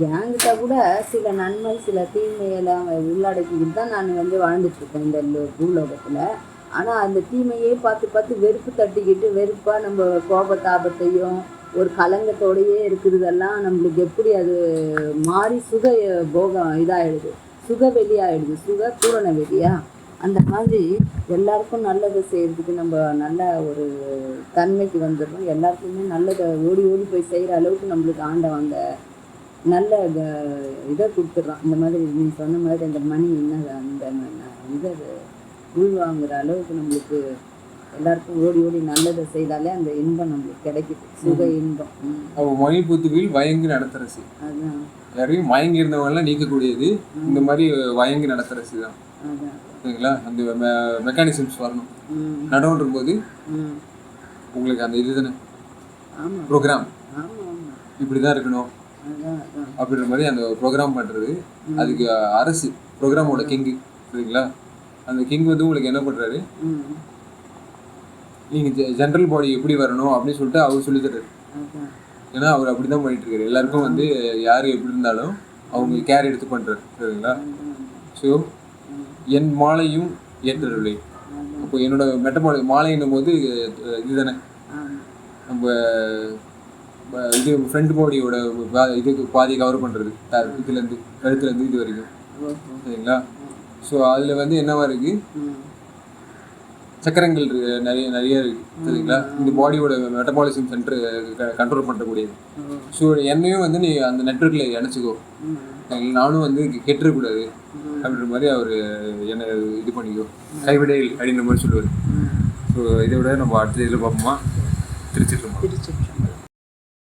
என்கிட்ட கூட சில நன்மை சில தீமையெல்லாம் உள்ளடக்கிட்டு தான் நான் வாழ்ந்துட்டு இருக்கேன் இந்த பூலோகத்தில். ஆனால் அந்த தீமையே பார்த்து வெறுப்பு தட்டிக்கிட்டு வெறுப்பாக நம்ம கோபத்தாபத்தையும் ஒரு கலங்கத்தோடையே இருக்கிறதெல்லாம் நம்மளுக்கு எப்படி அது மாறி போகம் இதாகிடுது, சுக வெளியாகிடுது, பூரண வெளியா. அந்த மாதிரி எல்லாருக்கும் நல்லதை செய்கிறதுக்கு நம்ம நல்ல ஒரு தன்மைக்கு வந்துடுறோம். எல்லாருக்குமே நல்லதை ஓடி போய் செய்கிற அளவுக்கு நம்மளுக்கு ஆண்டவன் அந்த நல்ல இதை கொடுத்துட்றான். இந்த மாதிரி நீ சொன்ன மாதிரி அந்த மணி அந்த இதை உள்வாங்குற அளவுக்கு நம்மளுக்கு எல்லாருக்கும் ஓடி நல்லதை செய்தாலே அந்த இன்பம் நம்மளுக்கு கிடைக்குது, சுக இன்பம். மணி புத்துவில் வயங்கி நடத்துறசி. அதுதான் யாரையும் மயங்கி இருந்தவங்கலாம் நீக்கக்கூடியது இந்த மாதிரி வயங்கி நடத்துறசி தான். சரிங்களா? அந்த மெக்கானிசம்ஸ் வரணும். நடவுன்ற போது உங்களுக்கு அந்த இதுதானே ப்ரோக்ராம் இப்படி தான் இருக்கணும் அப்படின்ற மாதிரி அந்த ப்ரோக்ராம் பண்ணுறது. அதுக்கு அரசு ப்ரோக்ராமோட கிங்கு. சரிங்களா? அந்த கிங் உங்களுக்கு என்ன பண்ணுறாரு, நீங்கள் ஜென்ரல் பாடி எப்படி வரணும் அப்படின்னு சொல்லிட்டு அவர் சொல்லி தர்றாரு. ஏன்னா அவர் அப்படி தான் பண்ணிட்டு இருக்காரு. எல்லாருக்கும் யார் எப்படி இருந்தாலும் அவங்க கேர் எடுத்து பண்ணுறாரு. சரிங்களா? ஸோ என் மாலையும் ஏற்றவில்லை. அப்போ என்னோட மாலை என்னும் போது இதுதானே நம்ம இது ஃப்ரண்ட் பாடியோட இதுக்கு பாதி கவர் பண்ணுறது, இதுலேருந்து கழுத்துலேருந்து இது வரைக்கும். சரிங்களா? ஸோ அதில் என்னவா இருக்குது, சக்கரங்கள் நிறைய இருக்குது. சரிங்களா? இந்த பாடியோட மெட்டபாலிசம் சென்டர் கண்ட்ரோல் பண்ணக்கூடியது. ஸோ என்னையும் நீ அந்த நெட்வொர்க்கில் இணைச்சிக்கோ, நானும் கெட்டுறக்கூடாது அப்படின்ற மாதிரி அவர் என்னை இது பண்ணிக்கோ, கைவிடையில் அப்படின்ற மாதிரி சொல்லுவார். ஸோ இதை விட நம்ம அடுத்த இதில் பார்ப்போமா? திருச்சிட்டு